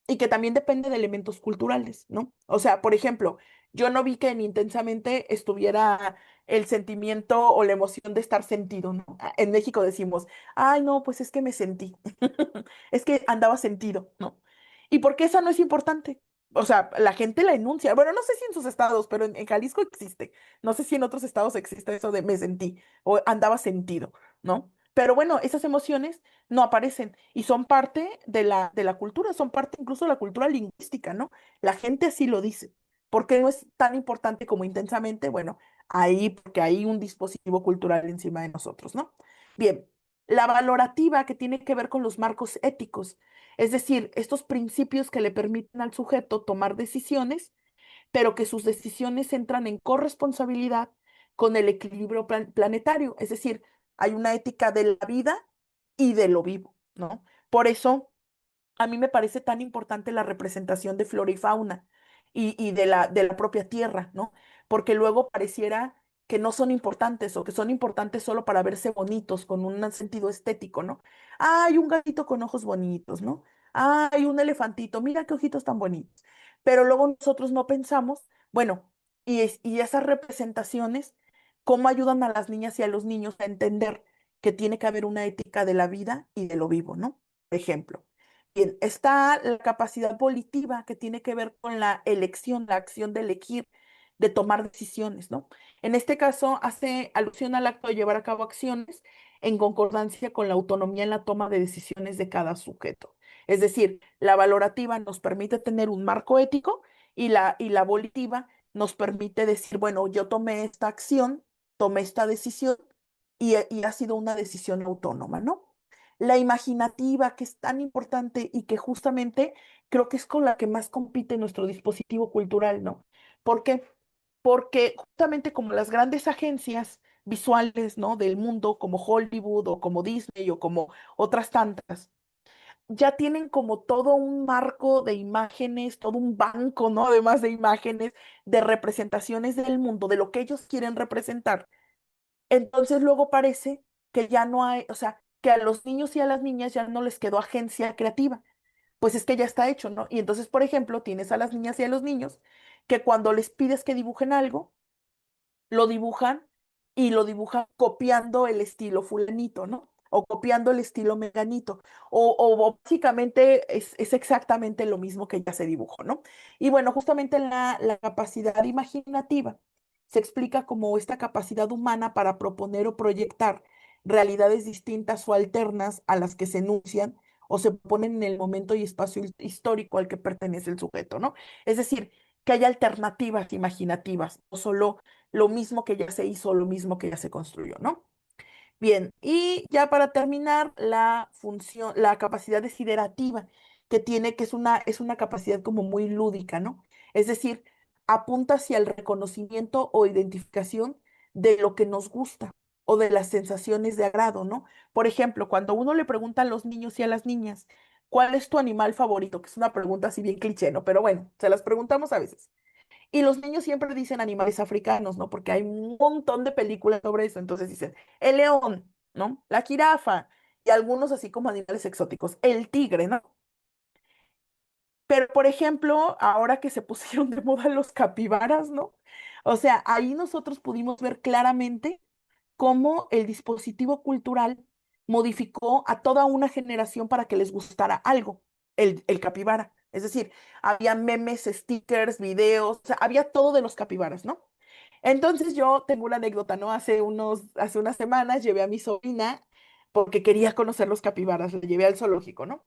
y que también depende de elementos culturales, ¿no? O sea, por ejemplo, yo no vi que en Intensamente estuviera el sentimiento o la emoción de estar sentido, ¿no? En México decimos, ay, no, pues es que me sentí, es que andaba sentido, ¿no? ¿Y por qué esa no es importante? O sea, la gente la enuncia. Bueno, no sé si en sus estados, pero en Jalisco existe. No sé si en otros estados existe eso de me sentí o andaba sentido, ¿no? Pero bueno, esas emociones no aparecen y son parte de la cultura, son parte incluso de la cultura lingüística, ¿no? La gente así lo dice. ¿Por qué no es tan importante como Intensamente? Bueno, ahí, porque hay un dispositivo cultural encima de nosotros, ¿no? Bien, la valorativa que tiene que ver con los marcos éticos, es decir, estos principios que le permiten al sujeto tomar decisiones, pero que sus decisiones entran en corresponsabilidad con el equilibrio planetario, es decir, hay una ética de la vida y de lo vivo, ¿no? Por eso a mí me parece tan importante la representación de flora y fauna y de la propia tierra, ¿no? Porque luego pareciera que no son importantes o que son importantes solo para verse bonitos, con un sentido estético, ¿no? Hay un gatito con ojos bonitos, ¿no? Hay un elefantito, mira qué ojitos tan bonitos. Pero luego nosotros no pensamos, bueno, y esas representaciones, ¿cómo ayudan a las niñas y a los niños a entender que tiene que haber una ética de la vida y de lo vivo, ¿no? Por ejemplo. Bien, está la capacidad volitiva que tiene que ver con la elección, la acción de elegir, de tomar decisiones, ¿no? En este caso hace alusión al acto de llevar a cabo acciones en concordancia con la autonomía en la toma de decisiones de cada sujeto. Es decir, la valorativa nos permite tener un marco ético y la volitiva nos permite decir, bueno, yo tomé esta acción, tomé esta decisión y ha sido una decisión autónoma, ¿no? La imaginativa, que es tan importante y que justamente creo que es con la que más compite nuestro dispositivo cultural, ¿no? ¿Por qué? Porque justamente como las grandes agencias visuales, ¿no? Del mundo, como Hollywood o como Disney o como otras tantas, ya tienen como todo un marco de imágenes, todo un banco, ¿no? Además de imágenes, de representaciones del mundo, de lo que ellos quieren representar. Entonces luego parece que ya no hay, o sea, que a los niños y a las niñas ya no les quedó agencia creativa. Pues es que ya está hecho, ¿no? Y entonces, por ejemplo, tienes a las niñas y a los niños que cuando les pides que dibujen algo, lo dibujan y lo dibujan copiando el estilo fulanito, ¿no? O copiando el estilo meganito. O básicamente es exactamente lo mismo que ya se dibujó, ¿no? Y bueno, justamente la capacidad imaginativa se explica como esta capacidad humana para proponer o proyectar realidades distintas o alternas a las que se enuncian o se ponen en el momento y espacio histórico al que pertenece el sujeto, ¿no? Es decir, que haya alternativas imaginativas, no solo lo mismo que ya se hizo, lo mismo que ya se construyó, ¿no? Bien, y ya para terminar, la función, la capacidad desiderativa que tiene, que es una capacidad como muy lúdica, ¿no? Es decir, apunta hacia el reconocimiento o identificación de lo que nos gusta o de las sensaciones de agrado, ¿no? Por ejemplo, cuando uno le pregunta a los niños y a las niñas, ¿cuál es tu animal favorito? Que es una pregunta así bien cliché, ¿no? Pero bueno, se las preguntamos a veces. Y los niños siempre dicen animales africanos, ¿no? Porque hay un montón de películas sobre eso. Entonces dicen el león, ¿no? La jirafa y algunos así como animales exóticos, el tigre, ¿no? Pero, por ejemplo, ahora que se pusieron de moda los capibaras, ¿no? O sea, ahí nosotros pudimos ver claramente cómo el dispositivo cultural modificó a toda una generación para que les gustara algo, el capibara. Es decir, había memes, stickers, videos, o sea, había todo de los capibaras, ¿no? Entonces yo tengo una anécdota, ¿no? Hace unas semanas llevé a mi sobrina porque quería conocer los capibaras, la llevé al zoológico, ¿no?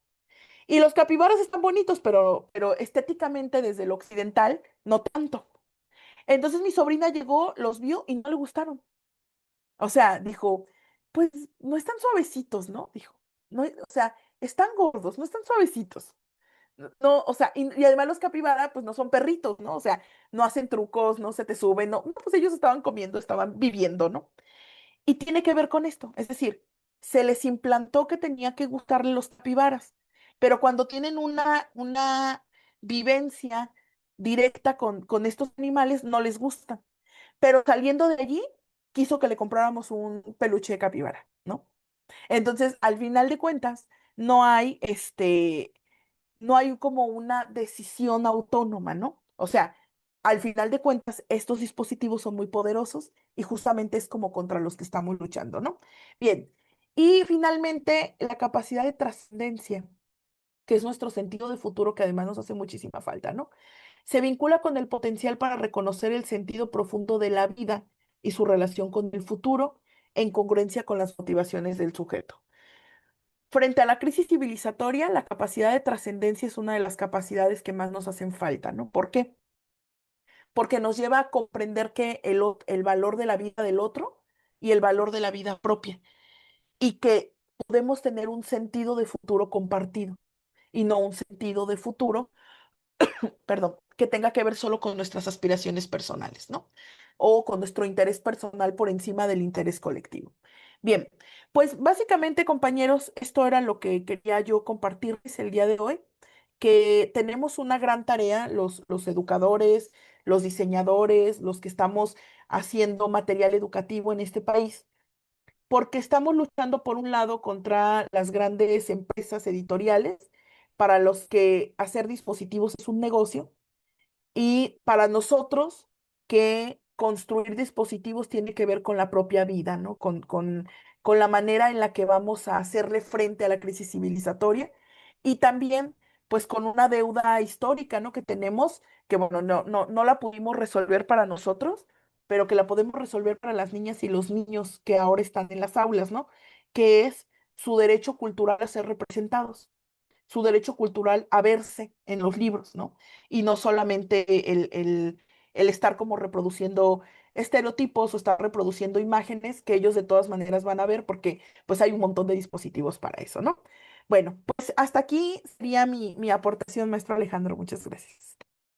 Y los capibaras están bonitos, pero estéticamente desde lo occidental, no tanto. Entonces mi sobrina llegó, los vio y no le gustaron. O sea, dijo, pues no están suavecitos, ¿no? Dijo, no, o sea, están gordos, no están suavecitos. No, o sea, y además los capibara, pues no son perritos, ¿no? O sea, no hacen trucos, no se te suben, no, no, pues ellos estaban comiendo, estaban viviendo, ¿no? Y tiene que ver con esto, es decir, se les implantó que tenía que gustarle los capibaras, pero cuando tienen una vivencia directa con estos animales, no les gustan. Pero saliendo de allí, quiso que le compráramos un peluche de capibara, ¿no? Entonces, al final de cuentas, no hay no hay como una decisión autónoma, ¿no? O sea, al final de cuentas, estos dispositivos son muy poderosos y justamente es como contra los que estamos luchando, ¿no? Bien, y finalmente la capacidad de trascendencia, que es nuestro sentido de futuro, que además nos hace muchísima falta, ¿no? Se vincula con el potencial para reconocer el sentido profundo de la vida y su relación con el futuro en congruencia con las motivaciones del sujeto. Frente a la crisis civilizatoria, la capacidad de trascendencia es una de las capacidades que más nos hacen falta, ¿no? ¿Por qué? Porque nos lleva a comprender que el valor de la vida del otro y el valor de la vida propia, y que podemos tener un sentido de futuro compartido y no un sentido de futuro, perdón, que tenga que ver solo con nuestras aspiraciones personales, ¿no? O con nuestro interés personal por encima del interés colectivo. Bien, pues básicamente, compañeros, esto era lo que quería yo compartirles el día de hoy, que tenemos una gran tarea, los educadores, los diseñadores, los que estamos haciendo material educativo en este país, porque estamos luchando por un lado contra las grandes empresas editoriales, para los que hacer dispositivos es un negocio, y para nosotros, que construir dispositivos tiene que ver con la propia vida, ¿no? Con la manera en la que vamos a hacerle frente a la crisis civilizatoria y también, pues, con una deuda histórica, ¿no? Que tenemos, que bueno, no la pudimos resolver para nosotros, pero que la podemos resolver para las niñas y los niños que ahora están en las aulas, ¿no? Que es su derecho cultural a ser representados, su derecho cultural a verse en los libros, ¿no? Y no solamente el estar como reproduciendo estereotipos o estar reproduciendo imágenes que ellos de todas maneras van a ver porque pues hay un montón de dispositivos para eso, ¿no? Bueno, pues hasta aquí sería mi aportación, maestro Alejandro. Muchas gracias.